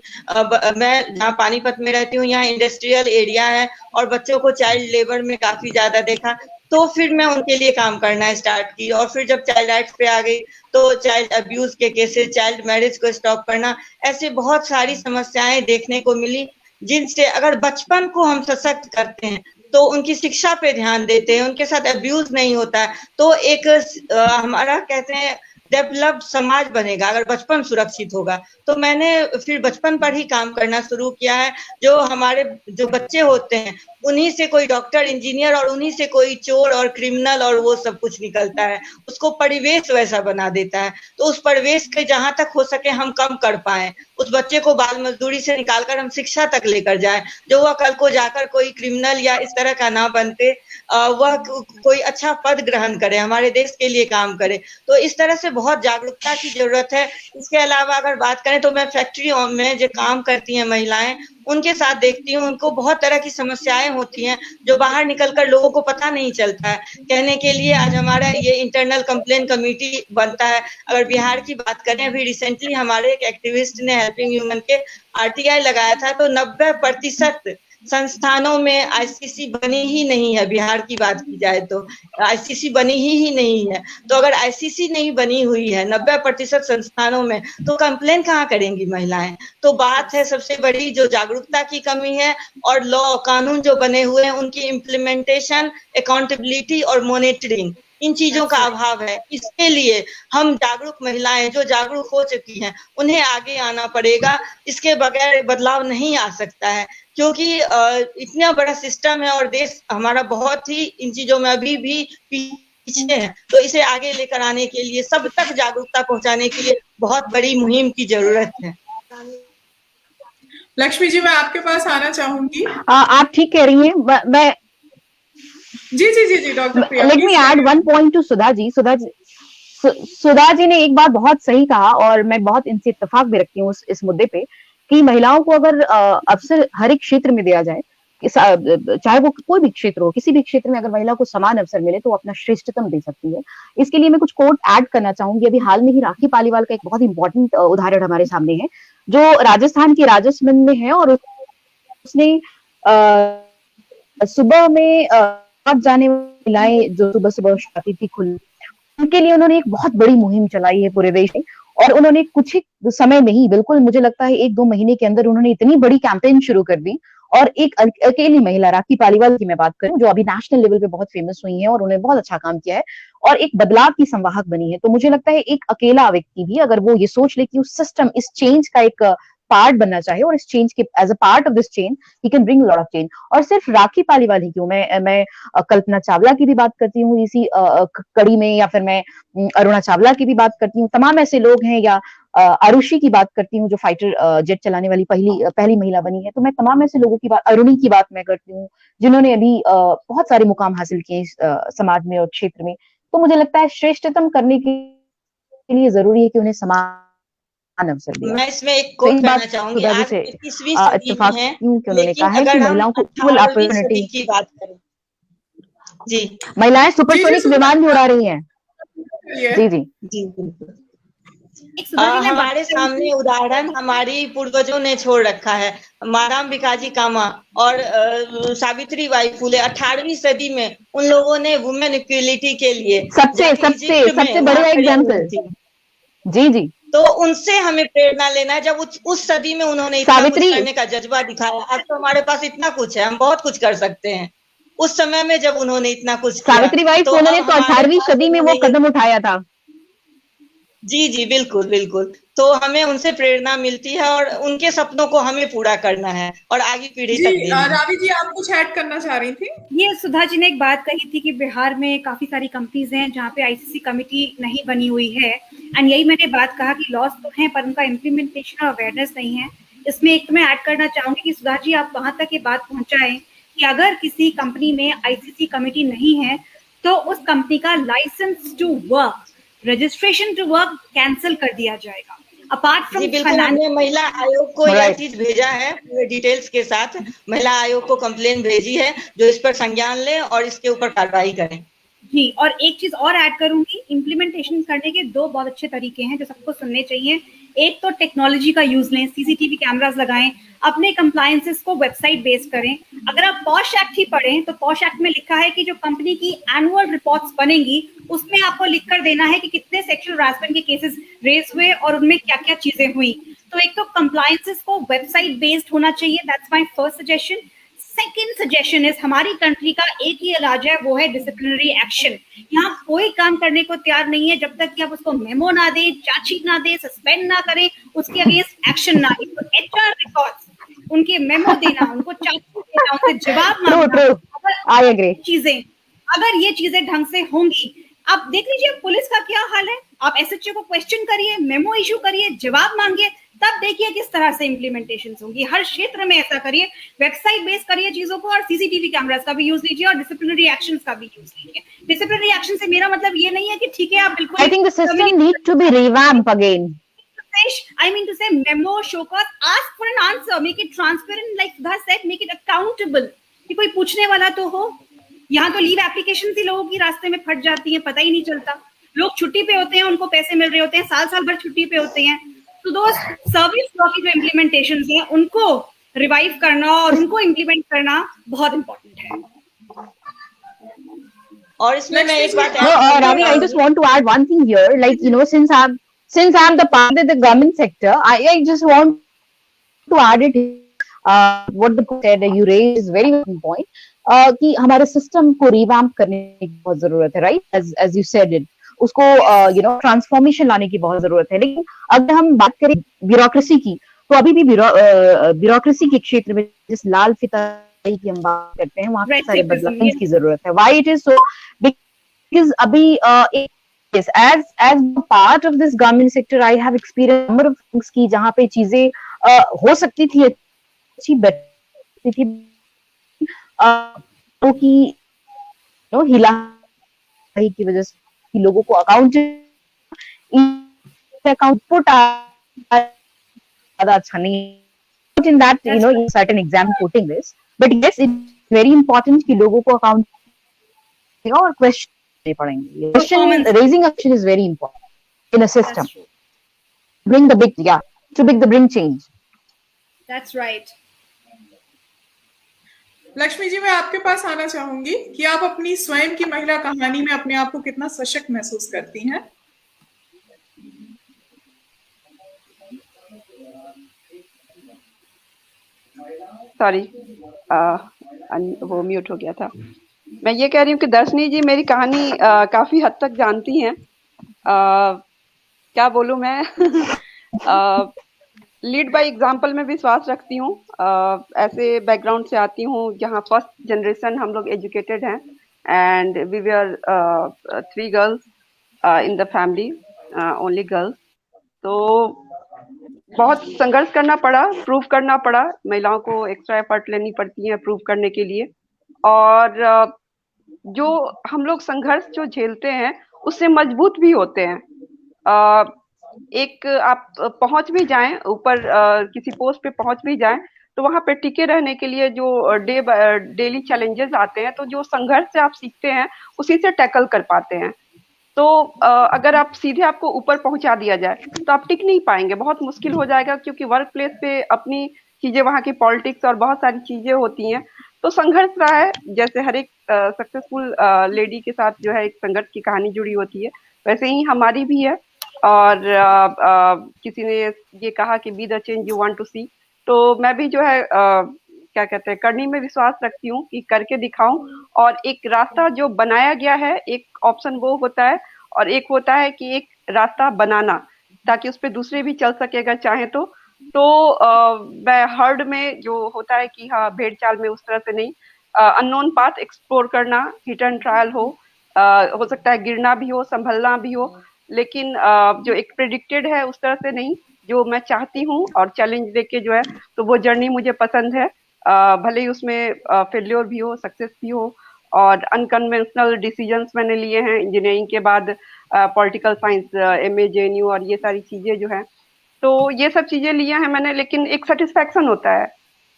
मैं जहाँ पानीपत में रहती हूँ, यहाँ इंडस्ट्रियल एरिया है और बच्चों को चाइल्ड लेबर में काफी ज्यादा देखा. तो फिर मैं उनके लिए काम करना स्टार्ट की, और फिर जब चाइल्ड राइट्स पे आ गई तो चाइल्ड अब्यूज के केसेस, चाइल्ड मैरिज को स्टॉप करना, ऐसे बहुत सारी समस्याएं देखने को मिली, जिनसे अगर बचपन को हम सशक्त करते हैं तो उनकी शिक्षा पे ध्यान देते हैं, उनके साथ अब्यूज नहीं होता है, तो एक हमारा कहते हैं डेवलप्ड समाज बनेगा अगर बचपन सुरक्षित होगा. तो मैंने फिर बचपन पर ही काम करना शुरू किया है. जो हमारे जो बच्चे होते हैं उन्हीं से कोई डॉक्टर, इंजीनियर, और उन्हीं से कोई चोर और क्रिमिनल और वो सब कुछ निकलता है. उसको परिवेश वैसा बना देता है. तो उस परिवेश के जहां तक हो सके हम कम कर पाए, उस बच्चे को बाल मजदूरी से निकालकर हम शिक्षा तक लेकर जाए, जो वह कल को जाकर कोई क्रिमिनल या इस तरह का ना बनते, वह कोई अच्छा पद ग्रहण करे, हमारे देश के लिए काम करे. तो इस तरह से बहुत जागरूकता की जरूरत है. इसके अलावा अगर बात करें तो मैं फैक्ट्रियों में जो काम करती हैं महिलाएं, उनके साथ देखती हूँ, उनको बहुत तरह की समस्याएं होती हैं जो बाहर निकलकर लोगों को पता नहीं चलता है. कहने के लिए आज हमारा ये इंटरनल कंप्लेन कमेटी बनता है. अगर बिहार की बात करें, अभी रिसेंटली हमारे एक एक्टिविस्ट ने हेल्पिंग ह्यूमन के RTI लगाया था, तो 90% संस्थानों में आईसीसी बनी ही नहीं है। बिहार की बात की जाए तो आईसीसी बनी ही नहीं है। तो अगर आईसीसी नहीं बनी हुई है 90% संस्थानों में, तो कंप्लेन कहाँ करेंगी महिलाएं? तो बात है सबसे बड़ी जो जागरूकता की कमी है, और लॉ कानून जो बने हुए हैं उनकी इम्प्लीमेंटेशन, अकाउंटेबिलिटी और मॉनिटरिंग, इन चीजों का अभाव है। इसके लिए हम जागरूक महिलाएं जो जागरूक हो चुकी हैं उन्हें आगे आना पड़ेगा। इसके बगैर बदलाव नहीं आ सकता है, क्योंकि इतना बड़ा सिस्टम है और देश हमारा बहुत ही इन चीजों में अभी भी पीछे है। तो इसे आगे लेकर आने के लिए, सब तक जागरूकता पहुंचाने के लिए बहुत बड़ी मुहिम की जरूरत है। लक्ष्मी जी, मैं आपके पास आना चाहूंगी। आप ठीक कह रही हैं। मैं जी doctor Priya, let me add one point to Sudha ji. Sudha ji ने एक बात बहुत सही कहा और मैं बहुत इनसे इत्तेफाक भी रखती हूँ इस मुद्दे पे कि महिलाओं को अगर अवसर हर एक क्षेत्र में दिया जाए, चाहे वो कोई भी क्षेत्र हो, किसी भी क्षेत्र में अगर महिला को समान अवसर मिले तो वो अपना श्रेष्ठतम दे सकती है। इसके लिए मैं कुछ कोट ऐड करना चाहूंगी। अभी हाल में ही राखी पालीवाल का एक बहुत इंपॉर्टेंट उदाहरण हमारे सामने है, जो राजस्थान की राजसमंद में है, और उसने सुबह में जाने वाली महिलाएं जो सुबह सुबह आती थी खुली, उनके लिए उन्होंने एक बहुत बड़ी मुहिम चलाई है पूरे देश में। और उन्होंने कुछ ही समय में ही, बिल्कुल मुझे लगता है 1-2 महीने के अंदर, उन्होंने इतनी बड़ी कैंपेन शुरू कर दी। और एक अकेली महिला, राखी पालीवाल की मैं बात करूं, जो अभी नेशनल लेवल पे बहुत फेमस हुई है और उन्होंने बहुत अच्छा काम किया है और एक बदलाव की संवाहक बनी है। तो मुझे लगता है एक अकेला व्यक्ति भी अगर वो ये सोच ले कि उस सिस्टम, इस चेंज का एक पार्ट बनना चाहे और इस चेंज के as a part of this change he can bring lot of change. और सिर्फ राखी पालीवाल ही क्यों, मैं कल्पना चावला की भी बात करती हूँ इसी कड़ी में, या फिर मैं अरुणा चावला की भी बात करती हूँ। तमाम ऐसे लोग हैं, या आरुषि की बात करती हूँ जो फाइटर जेट चलाने वाली पहली महिला बनी है। तो मैं तमाम ऐसे लोगों की बात, अरुणी की बात मैं करती हूँ जिन्होंने अभी बहुत सारे मुकाम हासिल किए समाज में और क्षेत्र में। तो मुझे लगता है श्रेष्ठतम करने के लिए जरूरी है कि उन्हें समान अवसर दिया। मैं इसमें एक कोट कहना चाहूंगी। आज 21वीं सदी में है, लेकिन अगर महिलाओं को इक्वल अपॉर्चुनिटी की बात करें, जी, महिलाएं सुपरसोनिक विमान भी उड़ा रही हैं। जी बिल्कुल। हमारे सामने उदाहरण हमारी पूर्वजों ने छोड़ रखा है। माराम भिकाजी कामा और सावित्री बाई फुले 18वीं सदी में उन लोगों ने वुमेन इक्वलिटी के लिए सबसे बड़ा एग्जाम्पल। जी, तो उनसे हमें प्रेरणा लेना है। जब उस सदी में उन्होंने इतना कुछ करने का जज्बा दिखाया, अब तो हमारे पास इतना कुछ है, हम बहुत कुछ कर सकते हैं। उस समय में जब उन्होंने इतना कुछ किया, सावित्री बाई फुले ने तो 18वीं सदी में वो कदम उठाया था। जी बिल्कुल। तो हमें उनसे प्रेरणा मिलती है और उनके सपनों को हमें पूरा करना है और आगे पीढ़ी तक देना है। रावी जी, आप कुछ ऐड करना चाह रही थी? ये सुधा जी ने एक बात कही थी कि बिहार में काफी सारी कंपनीज हैं जहाँ पे आईसीसी कमेटी नहीं बनी हुई है, एंड यही मैंने बात कहा कि लॉस तो हैं पर उनका इम्प्लीमेंटेशन और अवेयरनेस नहीं है। इसमें एक मैं ऐड करना चाहूंगी कि सुधा जी आप वहां तक ये बात पहुंचाएं कि अगर किसी कंपनी में आईसीसी कमेटी नहीं है तो उस कंपनी का licence to work, registration to work cancel कर दिया जाएगा। अपार्ट फ्रॉम हमने महिला आयोग को यह चीज भेजा है पूरे डिटेल्स के साथ। महिला आयोग को कंप्लेन भेजी है जो इस पर संज्ञान ले और इसके ऊपर कार्रवाई करें। जी, और एक चीज और ऐड करूंगी, इम्प्लीमेंटेशन करने के 2 बहुत अच्छे तरीके हैं जो सबको सुनने चाहिए। एक तो टेक्नोलॉजी का यूज लें, सीसीटीवी कैमरास लगाएं, अपने कंप्लायंसेस को वेबसाइट बेस्ड करें। अगर आप पॉश एक्ट ही पढ़ें तो पॉश एक्ट में लिखा है कि जो कंपनी की एनुअल रिपोर्ट्स बनेंगी उसमें आपको लिखकर देना है कि कितने सेक्सुअल हरासमेंट के केसेस रेज हुए और उनमें क्या क्या चीजें हुई। तो एक तो कंप्लायंसेस को वेबसाइट बेस्ड होना चाहिए, that's my first suggestion. Second suggestion is, हमारी कंट्री का एक ही इलाज है, वो है डिसिप्लिनरी एक्शन। यहाँ कोई काम करने को तैयार नहीं है जब तक कि आप उसको मेमो ना दे, चार्जशीट ना दे, सस्पेंड ना करें, उसके अगेंस्ट एक्शन ना ले। तो एचआर रिकॉर्ड्स, उनके मेमो देना, उनको चार्जशीट देना, उनसे जवाब मांगना, चीजें अगर ये चीजें ढंग से होंगी, आप देख लीजिए पुलिस का क्या हाल है। आप एसएचओ को क्वेश्चन करिए, मेमो इशू करिए, जवाब मांगिए, तब देखिए किस तरह से इम्प्लीमेंटेशन होंगी। हर क्षेत्र में ऐसा करिए, वेबसाइट बेस करिए चीजों को, और सीसीटीवी कैमरास का भी यूज लीजिए और डिसिप्लिनरी एक्शंस का भी यूज लीजिए। डिसिप्लिनरी एक्शन से मेरा मतलब ये नहीं है कि ठीक है आप बिल्कुल, I think the system need to be revamp again. I mean to say memo, show cause, ask for an answer, make it transparent, like Sudha said, make it accountable, कि कोई पूछने वाला तो हो। यहाँ तो लीव एप्लीकेशन ही लोगों की रास्ते में फट जाती है, पता ही नहीं चलता। लोग छुट्टी पे होते हैं, उनको पैसे मिल रहे होते हैं, साल भर छुट्टी पे होते हैं। तो दोस्त सर्विस लॉ की जो इम्प्लीमेंटेशन है उनको रिवाइव करना और उनको इम्प्लीमेंट करना बहुत इम्पोर्टेंट है। और इसमें मैं एक बात No, Ravi, I just want to add one thing here. Like, you know, since I'm the part of the government sector, I just want to add it. What the said you raised is very important point. कि हमारे system को revamp करने की बहुत जरूरत है, right? As you said it, उसको you know transformation लाने की बहुत जरूरत है। लेकिन अगर हम बात करें ब्यूरोक्रेसी की, तो अभी भी ब्यूरोक्रेसी के क्षेत्र में जिस लाल फीता की हम बात करते हैं, वहाँ पे सारे बदलाव की जरूरत है। Why it is so? Because अभी yes, as part of this government sector, I have experienced number of things की जहाँ पे चीजें हो सकती थी अच्छी बैठती थी, तो कि हिला की वजह से लोगों को अकाउंट पुट ज़्यादा अच्छा नहीं, in that you know certain exam quoting this, but yes it's very important कि लोगों को अकाउंट और क्वेश्चन पढ़ेंगे। Question raising a question is very important in a system. Bring the big bring change. That's right. Lakshmi ji, मैं आपके पास आना चाहूंगी कि आप अपनी स्वयं की महिला कहानी में अपने आप को कितना सशक्त महसूस करती हैं? सॉरी, वो म्यूट हो गया था। मैं ये कह रही हूँ कि दर्शनी जी मेरी कहानी काफी हद तक जानती हैं। क्या बोलूँ मैं लीड बाय एग्जाम्पल में विश्वास रखती हूँ। ऐसे बैकग्राउंड से आती हूँ जहाँ फर्स्ट जनरेशन हम लोग एजुकेटेड हैं, and we were 3 girls in the family, only girls. तो बहुत संघर्ष करना पड़ा, प्रूव करना पड़ा, महिलाओं को एक्स्ट्रा एफर्ट लेनी पड़ती है प्रूव करने के लिए। और जो हम लोग संघर्ष जो झेलते हैं उससे मजबूत भी होते हैं। एक आप पहुंच भी जाएं ऊपर, किसी पोस्ट पे पहुंच भी जाएं, तो वहां पे टिके रहने के लिए जो डेली चैलेंजेस आते हैं, तो जो संघर्ष से आप सीखते हैं उसी से टैकल कर पाते हैं। तो अगर आप सीधे आपको ऊपर पहुंचा दिया जाए तो आप टिक नहीं पाएंगे, बहुत मुश्किल हो जाएगा, क्योंकि वर्क प्लेस पे अपनी चीजें, वहाँ की पॉलिटिक्स और बहुत सारी चीजें होती हैं। तो संघर्ष रहा है, जैसे हर एक सक्सेसफुल लेडी के साथ जो है एक संघर्ष की कहानी जुड़ी होती है, वैसे ही हमारी भी है। और किसी ने ये कहा कि be the change you want to see, तो मैं भी जो है क्या कहते हैं, करनी में विश्वास रखती हूँ कि करके दिखाऊं। और एक रास्ता जो बनाया गया है, एक ऑप्शन वो होता है, और एक होता है कि एक रास्ता बनाना, ताकि उस पर दूसरे भी चल सकेगा चाहे तो। मैं हर्ड में जो होता है कि हाँ भेड़ चाल में, उस तरह से नहीं, अननोन पाथ एक्सप्लोर करना, हिट एंड ट्रायल हो सकता है, गिरना भी हो, संभलना भी हो, लेकिन जो एक प्रेडिक्टेड है उस तरह से नहीं, जो मैं चाहती हूँ और चैलेंज देके जो है, तो वो जर्नी मुझे पसंद है। भले ही उसमें फेल्योर भी हो, सक्सेस भी हो। और अनकन्वेंशनल डिसीजंस मैंने लिए हैं इंजीनियरिंग के बाद, पॉलिटिकल साइंस, MA JNU और ये सारी चीजें जो है, तो ये सब चीजें लिए हैं मैंने। लेकिन एक सेटिस्फैक्शन होता है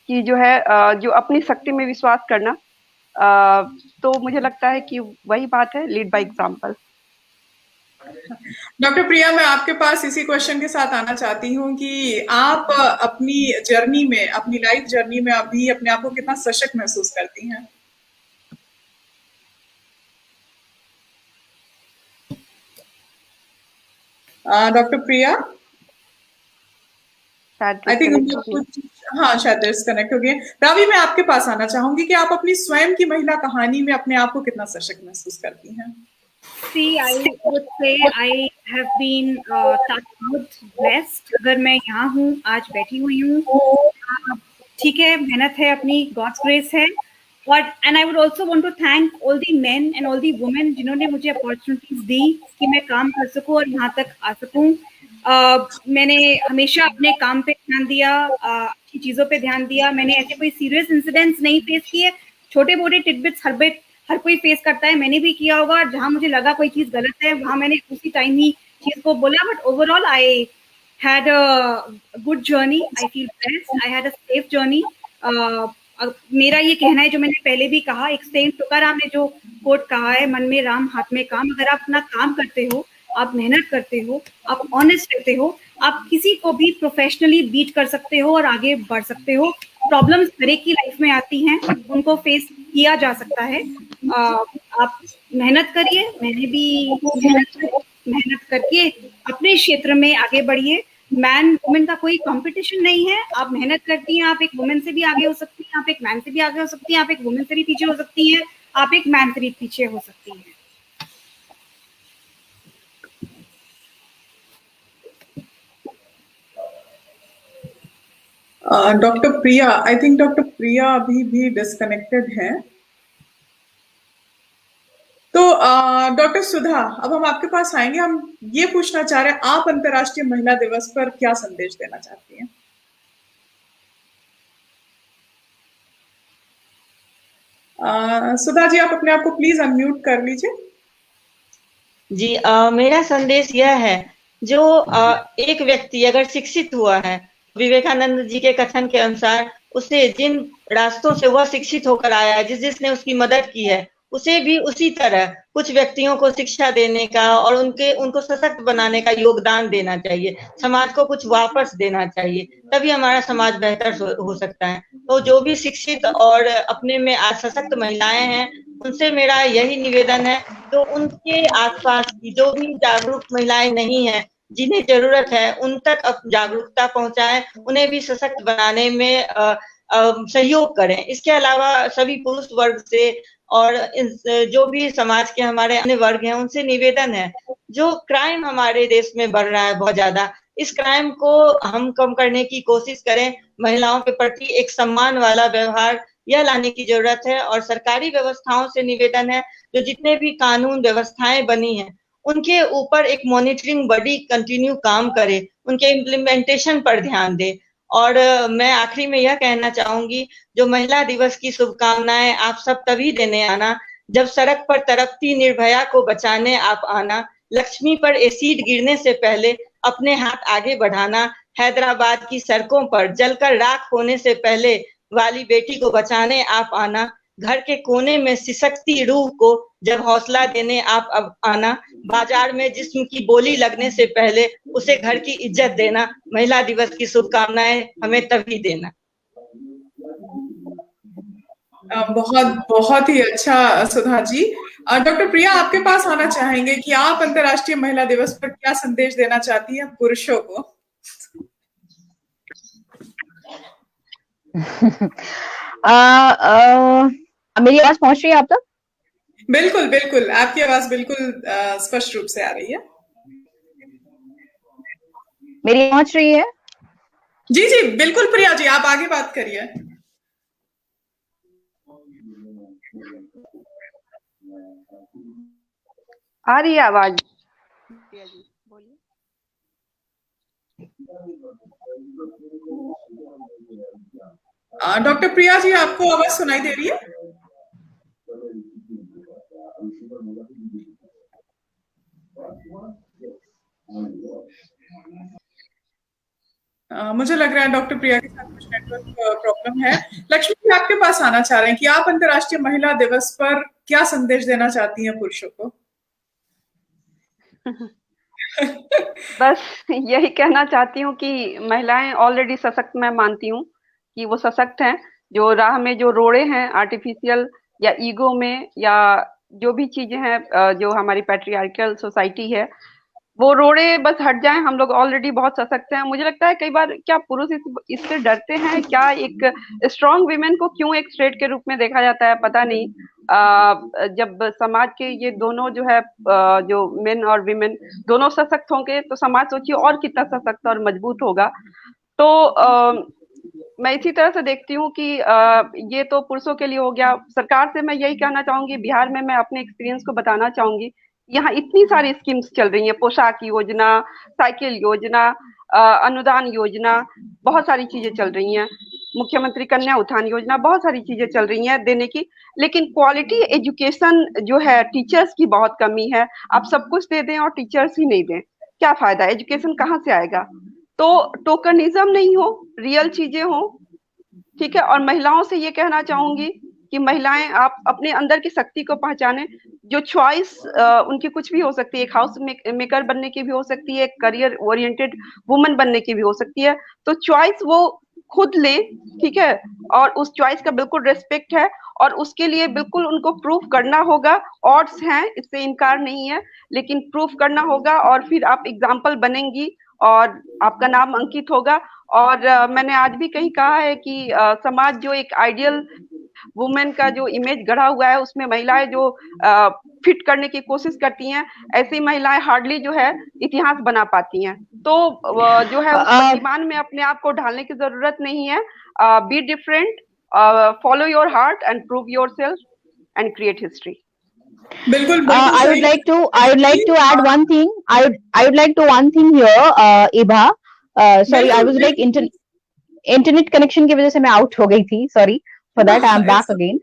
कि जो है जो अपनी शक्ति में विश्वास करना, तो मुझे लगता है कि वही बात है, लीड बाय एग्जाम्पल। डॉक्टर प्रिया, मैं आपके पास इसी क्वेश्चन के साथ आना चाहती हूँ कि आप अपनी जर्नी में, अपनी लाइफ जर्नी में अभी अपने आप को कितना सशक्त महसूस करती हैं? डॉक्टर प्रिया, आई थिंक हाँ शायद डिस्कनेक्ट हो गए। रावी, मैं आपके पास आना चाहूंगी कि आप अपनी स्वयं की महिला कहानी में अपने आप को कितना सशक्त महसूस करती हैं? See, I would say I have been blessed. अगर मैं यहाँ हूँ, आज बैठी हुई हूँ, ठीक है, मेहनत है अपनी, God's grace है। और and I would also want to thank all the men and all the women जिन्होंने मुझे अपॉर्चुनिटीज दी कि मैं काम कर सकूँ और यहाँ तक आ सकूँ। मैंने हमेशा अपने काम पे ध्यान दिया, अच्छी चीज़ों पे ध्यान दिया। मैंने ऐसे कोई सीरियस इंसिडेंट्स नहीं फेस किए, छोटे मोटे टिडबिट्स हर कोई फेस करता है, मैंने भी किया होगा। जहाँ मुझे लगा कोई चीज़ गलत है, वहाँ मैंने उसी टाइम ही चीज़ को बोला। But overall I had a good journey, I feel blessed, I had a safe journey. मेरा ये कहना है, जो मैंने पहले भी कहा, एक सेंट तुकाराम ने जो कोट कहा है, मन में राम हाथ में काम। अगर आप अपना काम करते हो, आप मेहनत करते हो, आप ऑनेस्ट रहते हो, आप किसी को भी प्रोफेशनली बीट कर सकते हो और आगे बढ़ सकते हो। प्रॉब्लम्स हर एक की लाइफ में आती हैं, उनको फेस किया जा सकता है। आप मेहनत करिए, मैंने भी मेहनत करके अपने क्षेत्र में आगे बढ़िए। मैन वुमेन का कोई कंपटीशन नहीं है। आप मेहनत करती हैं, आप एक वुमेन से भी आगे हो सकती हैं, आप एक मैन से भी आगे हो सकती हैं, आप एक वुमेन से भी पीछे हो सकती हैं, आप एक मैन से भी पीछे हो सकती हैं। Doctor Priya, I think doctor Priya अभी भी डिस्कनेक्टेड है। तो डॉक्टर सुधा, अब हम आपके पास आएंगे। हम ये पूछना चाह रहे हैं, आप अंतर्राष्ट्रीय महिला दिवस पर क्या संदेश देना चाहती हैं? सुधा जी, आप अपने आप को प्लीज अनम्यूट कर लीजिए। जी, मेरा संदेश यह है, जो एक व्यक्ति अगर शिक्षित हुआ है, विवेकानंद जी के कथन के अनुसार उसे जिन रास्तों से वह शिक्षित होकर आया है, जिसने उसकी मदद की है, उसे भी उसी तरह कुछ व्यक्तियों को शिक्षा देने का और उनको सशक्त बनाने का योगदान देना चाहिए। समाज को कुछ वापस देना चाहिए, तभी हमारा समाज बेहतर हो सकता है। तो जो भी शिक्षित और अपने में सशक्त महिलाएं हैं, उनसे मेरा यही निवेदन है, जो उनके आसपास की जो भी जागरूक महिलाएं नहीं है, जिन्हें जरूरत है, उन तक जागरूकता पहुंचाएं, उन्हें भी सशक्त बनाने में सहयोग करें। इसके अलावा सभी पुरुष वर्ग से और जो भी समाज के हमारे अन्य वर्ग हैं, उनसे निवेदन है, जो क्राइम हमारे देश में बढ़ रहा है बहुत ज्यादा, इस क्राइम को हम कम करने की कोशिश करें। महिलाओं के प्रति एक सम्मान वाला व्यवहार यह लाने की जरूरत है। और सरकारी व्यवस्थाओं से निवेदन है, जो जितने भी कानून व्यवस्थाएं बनी हैं, उनके ऊपर एक मॉनिटरिंग बॉडी कंटिन्यू काम करे, उनके इम्प्लीमेंटेशन पर ध्यान दे। और मैं आखिरी में यह कहना चाहूंगी, जो महिला दिवस की शुभकामनाएं आप सब तभी देने आना, जब सड़क पर तड़पती निर्भया को बचाने आप आना, लक्ष्मी पर एसिड गिरने से पहले अपने हाथ आगे बढ़ाना, हैदराबाद की सड़कों पर जलकर राख होने से पहले वाली बेटी को बचाने आप आना, घर के कोने में सिसकती रूह को जब हौसला देने आप अब आना, बाजार में जिस्म की बोली लगने से पहले उसे घर की इज्जत देना। महिला दिवस की शुभकामनाएं हमें तभी देना। बहुत बहुत ही अच्छा सुधा जी। डॉक्टर प्रिया, आपके पास आना चाहेंगे कि आप अंतर्राष्ट्रीय महिला दिवस पर क्या संदेश देना चाहती हैं पुरुषों को? मेरी आवाज पहुंच रही है आप तक? बिल्कुल बिल्कुल, आपकी आवाज बिल्कुल स्पष्ट रूप से आ रही है। मेरी पहुंच रही है? जी जी बिल्कुल प्रिया जी, आप आगे बात करिए। आ रही है आवाज? डॉक्टर प्रिया जी, आपको आवाज सुनाई दे रही है? मुझे लग रहा है डॉक्टर प्रिया के साथ कुछ नेटवर्क प्रॉब्लम है। लक्ष्मी जी, आपके पास आना चाह रहे हैं कि आप अंतर्राष्ट्रीय महिला दिवस पर क्या संदेश देना चाहती हैं पुरुषों को? बस यही कहना चाहती हूँ कि महिलाएं ऑलरेडी सशक्त, मैं मानती हूँ कि वो सशक्त हैं। जो राह में जो रोड़े हैं आर्टिफिशियल या ईगो में या जो भी चीजें हैं, जो हमारी पैट्रियार्कल सोसाइटी है, वो रोड़े बस हट जाएं। हम लोग ऑलरेडी बहुत सशक्त हैं। मुझे लगता है कई बार क्या पुरुष इससे डरते हैं क्या? एक स्ट्रॉन्ग वीमेन को क्यों एक थ्रेट के रूप में देखा जाता है, पता नहीं। जब समाज के ये दोनों जो है, जो मेन और वीमेन दोनों सशक्त होंगे तो समाज सोचिए और कितना सशक्त और मजबूत होगा। तो मैं इसी तरह से देखती हूँ कि ये तो पुरुषों के लिए हो गया। सरकार से मैं यही कहना चाहूंगी, बिहार में मैं अपने एक्सपीरियंस को बताना चाहूंगी। यहाँ इतनी सारी स्कीम्स चल रही हैं, पोशाक योजना, साइकिल योजना, अनुदान योजना, बहुत सारी चीजें चल रही हैं, मुख्यमंत्री कन्या उत्थान योजना, बहुत सारी चीजें चल रही हैं देने की। लेकिन क्वालिटी एजुकेशन जो है, टीचर्स की बहुत कमी है। आप सब कुछ दे दें और टीचर्स ही नहीं दें, क्या फायदा? एजुकेशन कहाँ से आएगा? तो टोकनिज्म नहीं हो, रियल चीजें हो, ठीक है। और महिलाओं से ये कहना चाहूंगी कि महिलाएं आप अपने अंदर की शक्ति को पहचानें। जो चॉइस उनकी कुछ भी हो सकती है, एक हाउस मेकर बनने की भी हो सकती है, एक करियर ओरिएंटेड वुमन बनने की भी हो सकती है। तो चॉइस वो खुद ले, ठीक है, और उस चॉइस का बिल्कुल रिस्पेक्ट है, और उसके लिए बिल्कुल उनको प्रूफ करना होगा। ऑड्स हैं, इससे इनकार नहीं है, लेकिन प्रूफ करना होगा, और फिर आप एग्जाम्पल बनेंगी और आपका नाम अंकित होगा। और मैंने आज भी कहीं कहा है कि समाज जो एक आइडियल वुमेन का जो इमेज गढ़ा हुआ है, उसमें महिलाएं जो फिट करने की कोशिश करती हैं, ऐसी महिलाएं हार्डली जो है इतिहास बना पाती हैं। तो जो है उस प्रतिमान में अपने आप को ढालने की जरूरत नहीं है। Be different, follow your heart and prove yourself and create history. बिल्कुल I would like to add one thing. I would like to one thing here, Ibha. Sorry, I was like internet connection की वजह से मैं out हो गई थी. Sorry for that. I am back again.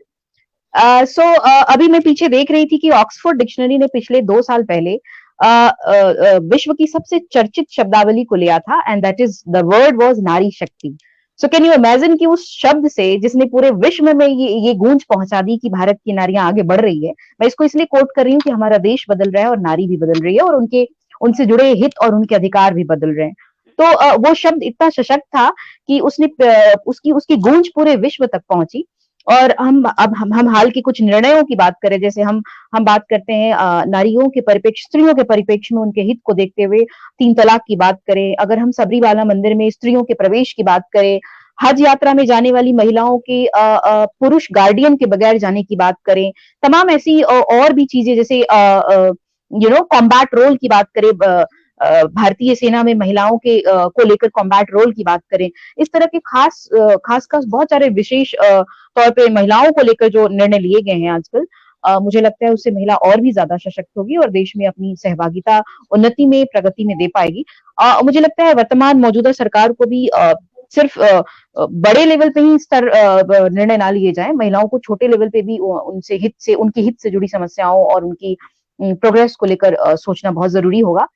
So अभी मैं पीछे देख रही थी कि ऑक्सफोर्ड डिक्शनरी ने पिछले 2 साल पहले विश्व की सबसे चर्चित शब्दावली को लिया था, and that is the word was नारी शक्ति। सो कैन यू इमेजिन कि उस शब्द से जिसने पूरे विश्व में ये गूंज पहुंचा दी कि भारत की नारियां आगे बढ़ रही है। मैं इसको इसलिए कोट कर रही हूँ कि हमारा देश बदल रहा है और नारी भी बदल रही है, और उनसे जुड़े हित और उनके अधिकार भी बदल रहे हैं। तो वो शब्द इतना सशक्त था कि उसकी गूंज पूरे विश्व तक पहुंची। और हम हाल के कुछ निर्णयों की बात करें, जैसे हम बात करते हैं नारियों के परिप्रेक्ष्य, स्त्रियों के परिप्रेक्ष्य में उनके हित को देखते हुए 3 तलाक की बात करें, अगर हम सबरीमाला मंदिर में स्त्रियों के प्रवेश की बात करें, हज यात्रा में जाने वाली महिलाओं के पुरुष गार्डियन के बगैर जाने की बात करें, तमाम ऐसी और भी चीजें, जैसे कॉम्बैट रोल की बात करें, भारतीय सेना में महिलाओं के को लेकर कॉम्बैट रोल की बात करें, इस तरह के खास बहुत सारे विशेष तौर पे महिलाओं को लेकर जो निर्णय लिए गए हैं आजकल, मुझे लगता है उससे महिला और भी ज्यादा सशक्त होगी और देश में अपनी सहभागिता उन्नति में, प्रगति में दे पाएगी। मुझे लगता है वर्तमान मौजूदा सरकार को भी सिर्फ बड़े लेवल पे ही निर्णय ना लिए जाए, महिलाओं को छोटे लेवल पे भी उनके हित से जुड़ी समस्याओं और उनकी प्रोग्रेस को लेकर सोचना बहुत जरूरी होगा।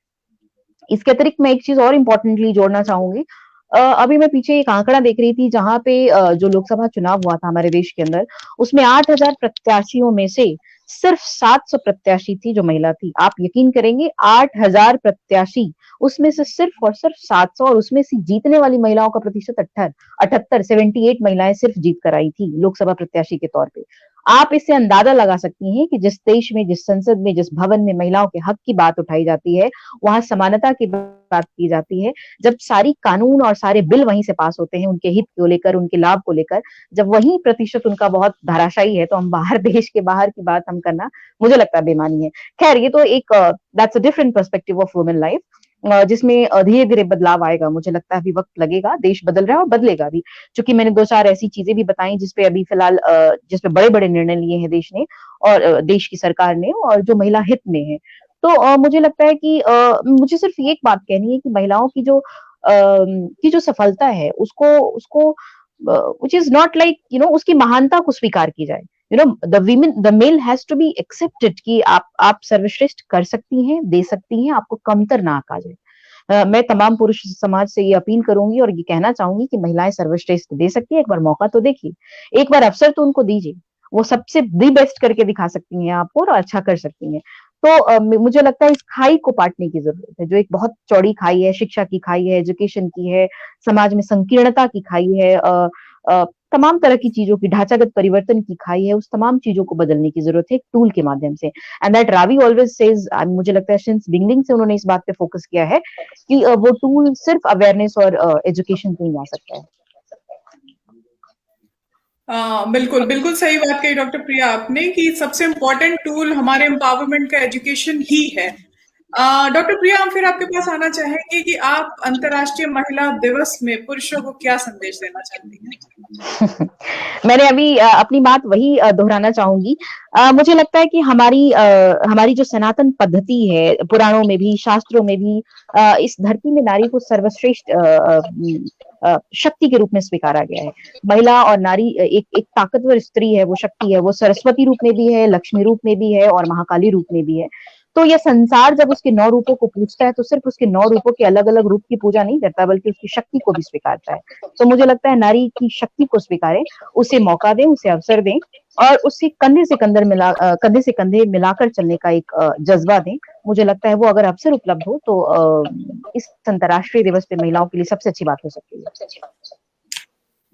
इसके अतिरिक्त मैं एक चीज और इम्पोर्टेंटली जोड़ना चाहूंगी। अभी मैं पीछे एक आंकड़ा देख रही थी, जहां पे जो लोकसभा चुनाव हुआ था हमारे देश के अंदर, उसमें 8000 प्रत्याशियों में से सिर्फ 700 प्रत्याशी थी जो महिला थी। आप यकीन करेंगे, 8000 प्रत्याशी, उसमें से सिर्फ और सिर्फ 700, और उसमें से जीतने वाली महिलाओं का प्रतिशत 78 महिलाएं सिर्फ जीत कर आई थी लोकसभा प्रत्याशी के तौर पे। आप इससे अंदाजा लगा सकती हैं कि जिस देश में, जिस संसद में, जिस भवन में महिलाओं के हक की बात उठाई जाती है, वहां समानता की बात की जाती है, जब सारी कानून और सारे बिल वहीं से पास होते हैं उनके हित को लेकर, उनके लाभ को लेकर, जब वही प्रतिशत उनका बहुत धाराशायी है, तो हम देश के बाहर की बात हम करना, मुझे लगता है बेमानी है। खैर, ये तो एक that's a different perspective of women life, जिसमें धीरे धीरे बदलाव आएगा। मुझे लगता है अभी वक्त लगेगा, देश बदल रहा है और बदलेगा भी, क्योंकि मैंने 2-4 ऐसी चीजें भी बताई जिसपे अभी फिलहाल जिसपे बड़े बड़े निर्णय लिए हैं देश ने और देश की सरकार ने, और जो महिला हित में है। तो मुझे लगता है कि मुझे सिर्फ एक बात कहनी है कि महिलाओं की जो सफलता है, उसको which is not like, उसकी महानता को स्वीकार की जाए। the male has to be accepted कि आप सर्वश्रेष्ठ कर सकती हैं, दे सकती हैं, आपको कमतर ना आंका जाए। मैं तमाम पुरुष समाज से ये अपील करूंगी और ये कहना चाहूंगी कि महिलाएं सर्वश्रेष्ठ दे सकती है, एक बार मौका तो देखिए, एक बार अवसर तो उनको दीजिए, वो सबसे दी बेस्ट करके दिखा सकती हैं आपको और अच्छा कर सकती हैं। तो मुझे लगता है इस खाई को पाटने की जरूरत है, जो एक बहुत चौड़ी खाई है, शिक्षा की खाई है, एजुकेशन की है, समाज में संकीर्णता की खाई है, तमाम तरह की चीजों की, ढांचागत परिवर्तन की खाई है, उस तमाम चीजों को बदलने की जरूरत है एक टूल के माध्यम से। And that Ravi always says, मुझे लगता है सिंस बिगिनिंग से उन्होंने इस बात पे फोकस किया है कि वो टूल सिर्फ अवेयरनेस और एजुकेशन पे ही आ सकता है। बिल्कुल सही बात कही डॉक्टर प्रिया आपने कि सबसे इम्पोर्टेंट टूल हमारे एम्पावरमेंट का एजुकेशन ही है। डॉक्टर प्रिया, हम फिर आपके पास आना चाहेंगे कि आप अंतर्राष्ट्रीय महिला दिवस में पुरुषों को क्या संदेश देना चाहती हैं? मैंने अभी अपनी बात वही दोहराना चाहूंगी। मुझे लगता है कि हमारी जो सनातन पद्धति है, पुराणों में भी, शास्त्रों में भी, इस धरती में नारी को सर्वश्रेष्ठ शक्ति के रूप में स्वीकारा गया है। महिला और नारी एक ताकतवर स्त्री है, वो शक्ति है, वो सरस्वती रूप में भी है, लक्ष्मी रूप में भी है और महाकाली रूप में भी है। तो यह संसार जब उसके 9 रूपों को पूजता है, तो सिर्फ उसके 9 रूपों के अलग अलग रूप की पूजा नहीं करता, बल्कि उसकी शक्ति को भी स्वीकारता है। तो मुझे लगता है नारी की शक्ति को स्वीकारें, उसे मौका दें, उसे अवसर दें और उससे कंधे से कंधे मिलाकर चलने का एक जज्बा दें। मुझे लगता है वो अगर अवसर उपलब्ध हो तो इस अंतर्राष्ट्रीय दिवस पे महिलाओं के लिए सबसे अच्छी बात हो सकती है।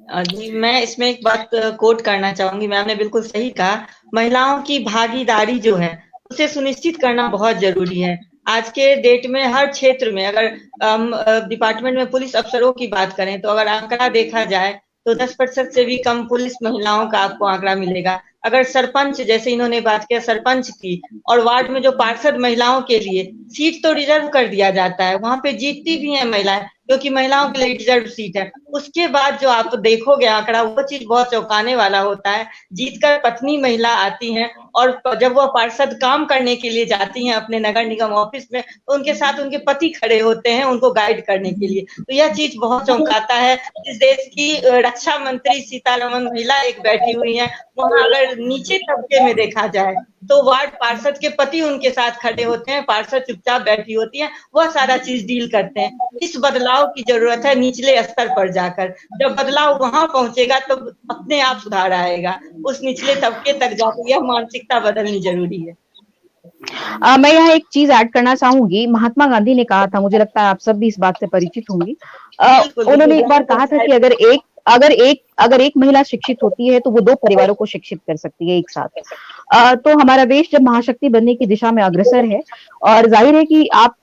जी, मैं इसमें एक बात कोट करना चाहूंगी। मैम ने बिल्कुल सही कहा, महिलाओं की भागीदारी जो है उसे सुनिश्चित करना बहुत जरूरी है। आज के डेट में हर क्षेत्र में, अगर डिपार्टमेंट में पुलिस अफसरों की बात करें तो अगर आंकड़ा देखा जाए तो 10% से भी कम पुलिस महिलाओं का आपको आंकड़ा मिलेगा। अगर सरपंच, जैसे इन्होंने बात किया सरपंच की, और वार्ड में जो पार्षद महिलाओं के लिए सीट तो रिजर्व कर दिया जाता है, वहां पे जीतती भी है महिलाएं, क्योंकि महिलाओं के लिए रिजर्व सीट है। उसके बाद जो आप देखोगे आंकड़ा, वो चीज बहुत चौंकाने वाला होता है। जीतकर पत्नी महिला आती हैं और जब वह पार्षद काम करने के लिए जाती हैं अपने नगर निगम ऑफिस में, तो उनके साथ उनके पति खड़े होते हैं उनको गाइड करने के लिए। तो यह चीज बहुत चौंकाता है। इस देश की रक्षा मंत्री सीतारमण महिला एक बैठी हुई है, वहां अगर नीचे तबके में देखा जाए तो वार्ड पार्षद के पति उनके साथ खड़े होते हैं, पार्षद चुपचाप बैठी होती है, वह सारा चीज डील करते हैं। इस बदलाव की जरूरत है निचले स्तर पर जाकर। जब बदलाव वहां पहुंचेगा तो अपने आप सुधार आएगा। उस निचले तबके तक जाकर यह मानसिकता बदलनी जरूरी है। मैं यहाँ एक चीज ऐड करना चाहूंगी। महात्मा गांधी ने कहा था, मुझे लगता है आप सब भी इस बात से परिचित होंगी। उन्होंने एक बार कहा था कि अगर एक महिला शिक्षित होती है तो वो 2 परिवारों को शिक्षित कर सकती है एक साथ। तो हमारा देश जब महाशक्ति बनने की दिशा में अग्रसर है, और जाहिर है कि आप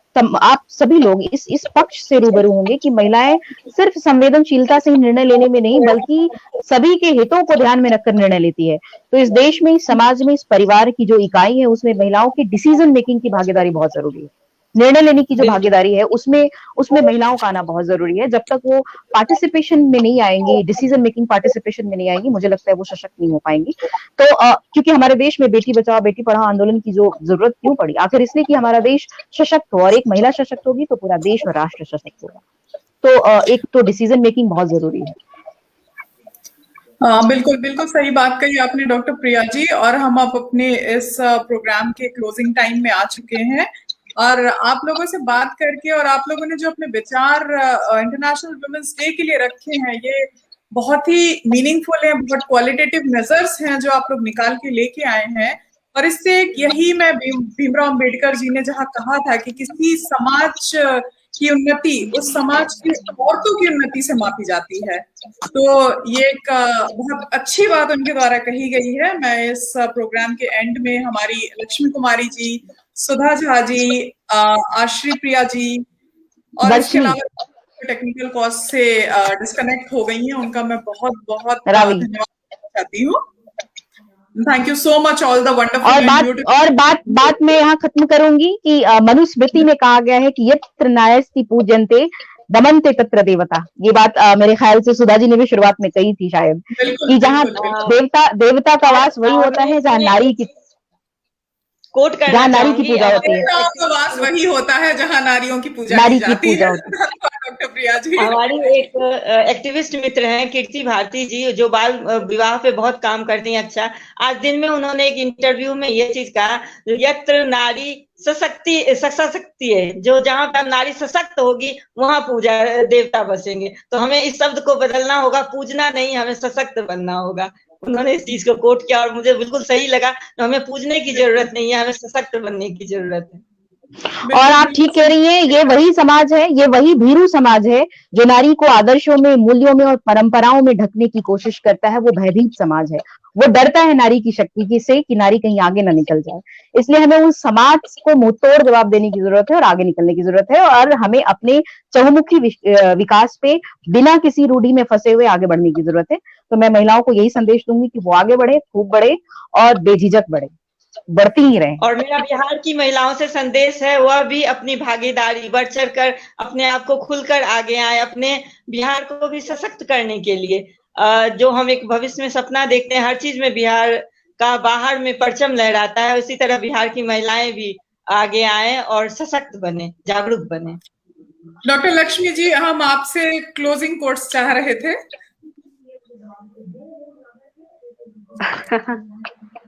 सभी लोग इस पक्ष से रूबरू होंगे कि महिलाएं सिर्फ संवेदनशीलता से निर्णय लेने में नहीं, बल्कि सभी के हितों को ध्यान में रखकर निर्णय लेती है। तो इस देश में, इस समाज में, इस परिवार की जो इकाई है उसमें महिलाओं की डिसीजन मेकिंग की भागीदारी बहुत जरूरी है। निर्णय लेने की जो भागीदारी है उसमें महिलाओं का आना बहुत जरूरी है। जब तक वो पार्टिसिपेशन में नहीं आएंगी, डिसीजन मेकिंग पार्टिसिपेशन में नहीं आएंगी, मुझे लगता है वो सशक्त नहीं हो पाएंगी। तो क्योंकि हमारे देश में बेटी बचाओ बेटी पढ़ाओ आंदोलन की जो जरूरत क्यों पड़ी, आखिर इसलिए कि हमारा देश सशक्त हो, और एक महिला सशक्त होगी तो पूरा देश और राष्ट्र सशक्त होगा। तो एक तो डिसीजन मेकिंग बहुत जरूरी है। बिल्कुल बिल्कुल सही बात कही आपने डॉक्टर प्रिया जी। और हम अब अपने इस प्रोग्राम के क्लोजिंग टाइम में आ चुके हैं, और आप लोगों से बात करके और आप लोगों ने जो अपने विचार इंटरनेशनल वुमेन्स डे के लिए रखे हैं, ये बहुत ही मीनिंगफुल है, बहुत क्वालिटेटिव मेजर्स हैं जो आप लोग निकाल के लेके आए हैं। और इससे यही मैं भीमराव अम्बेडकर जी ने जहाँ कहा था कि किसी समाज की उन्नति उस समाज की औरतों की उन्नति से मापी जाती है, तो ये एक बहुत अच्छी बात उनके द्वारा कही गई है। मैं इस प्रोग्राम के एंड में हमारी लक्ष्मी कुमारी जी, सुधा झा जी, आश्री प्रिया जी और इसके अलावा टेक्निकल कॉज से डिस्कनेक्ट हो गई हैं, उनका मैं बहुत बहुत धन्यवाद करना चाहती हूँ। Thank you so much all the wonderful. और बात मैं यहाँ खत्म करूंगी कि मनुस्मृति में कहा गया है कि यत्र नायस्ति पूज्यन्ते दमन्ते तत्र देवता। ये बात मेरे ख्याल से सुधा जी ने भी शुरुआत में कही थी शायद, कि जहाँ देवता का वास वही होता है जहाँ नारी की नारी की पूजा होती है। वास वही होता है जहाँ नारियों की पूजा की जाती है। डॉक्टर प्रिया जी, हमारी एक एक्टिविस्ट मित्र हैं कीर्ति भारती जी, जो बाल विवाह पे बहुत काम करती हैं। अच्छा, आज दिन में उन्होंने एक इंटरव्यू में ये चीज कहा, यत्र नारी सशक्ति है, जो जहाँ पर नारी सशक्त होगी वहां पूजा देवता बसेंगे। तो हमें इस शब्द को बदलना होगा, पूजना नहीं, हमें सशक्त बनना होगा। उन्होंने इस चीज को कोट किया और मुझे बिल्कुल सही लगा। तो हमें पूजने की जरूरत नहीं है, हमें सशक्त बनने की जरूरत है। और आप ठीक कह रही हैं, ये वही समाज है, ये वही भीरू समाज है जो नारी को आदर्शों में, मूल्यों में और परंपराओं में ढकने की कोशिश करता है। वो भयभीत समाज है, वो डरता है नारी की शक्ति से कि नारी कहीं आगे ना निकल जाए। इसलिए हमें उस समाज को मुंहतोड़ जवाब देने की जरूरत है और आगे निकलने की जरूरत है, और हमें अपने चहुमुखी विकास पे बिना किसी रूढ़ी में फंसे हुए आगे बढ़ने की जरूरत है। तो मैं महिलाओं को यही संदेश दूंगी कि वो आगे बढ़े, खूब बढ़े और बेझिझक बढ़े, बढ़ती ही रहे। और मेरा बिहार की महिलाओं से संदेश है, वह भी अपनी भागीदारी बढ़ चढ़ कर अपने आप को खुलकर आगे आए, अपने बिहार को भी सशक्त करने के लिए। जो हम एक भविष्य में सपना देखते हैं, हर चीज में बिहार का बाहर में परचम लहराता है, उसी तरह बिहार की महिलाएं भी आगे आए और सशक्त बने, जागरूक बने। डॉक्टर लक्ष्मी जी, हम आपसे क्लोजिंग कोट्स चाह रहे थे।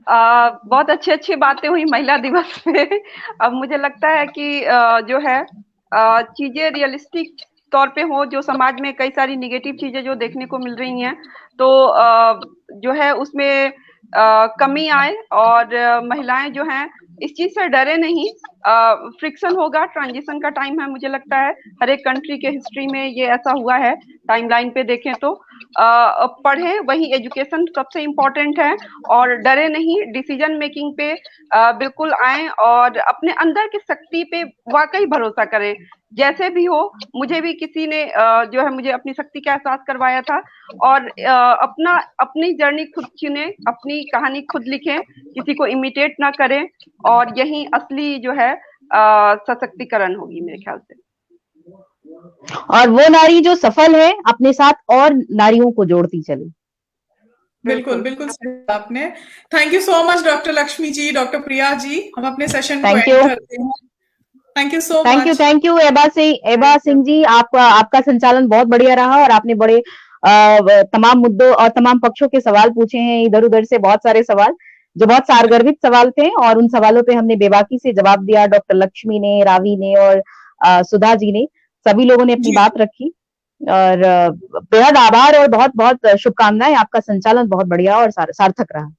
बहुत अच्छी बातें हुई महिला दिवस पे। अब मुझे लगता है कि जो है चीजें रियलिस्टिक तौर पे हो, जो समाज में कई सारी निगेटिव चीजें जो देखने को मिल रही हैं, तो जो है उसमें कमी आए और महिलाएं जो हैं इस चीज से डरे नहीं, फ्रिक्शन होगा, ट्रांजिशन का टाइम है, मुझे लगता है हर एक कंट्री के हिस्ट्री में ये ऐसा हुआ है। टाइमलाइन पे देखें तो पढ़ें, वही एजुकेशन सबसे इम्पोर्टेंट है, और डरे नहीं, डिसीजन मेकिंग पे बिल्कुल आए और अपने अंदर की शक्ति पे वाकई भरोसा करें। जैसे भी हो, मुझे भी किसी ने जो है मुझे अपनी शक्ति का एहसास करवाया था, और अपनी जर्नी खुद चुने, अपनी कहानी खुद लिखें, किसी को इमिटेट ना करें, और यही असली जो है सशक्तिकरण होगी मेरे ख्याल से। और वो नारी जो सफल है अपने साथ और नारियों को जोड़ती चले। बिल्कुल बिल्कुल सही कहा आपने। Thank you so much doctor Lakshmi ji, doctor Priya ji. हम अपने सेशन को एंड करते हैं। Thank you so much. Thank you Eba Singh जी, आपका संचालन बहुत बढ़िया रहा और आपने बड़े तमाम मुद्दों और तमाम पक्षों के सवाल पूछे हैं, इधर उधर से बहुत सारे सवाल जो बहुत सारगर्भित सवाल थे, और उन सवालों पे हमने बेबाकी से जवाब दिया। डॉक्टर लक्ष्मी ने, रावी ने और सुधा जी ने, सभी लोगों ने अपनी बात रखी, और बेहद आभार और बहुत बहुत शुभकामनाएं। आपका संचालन बहुत बढ़िया और सार्थक रहा।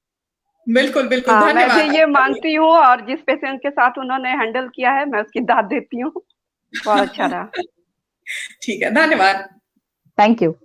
बिल्कुल बिल्कुल, हाँ, धन्यवाद। मैं भी ये मानती हूँ, और जिस पेशेंट के साथ उन्होंने हैंडल किया है मैं उसकी दाद देती हूँ। बहुत अच्छा रहा। ठीक है, धन्यवाद। Thank you.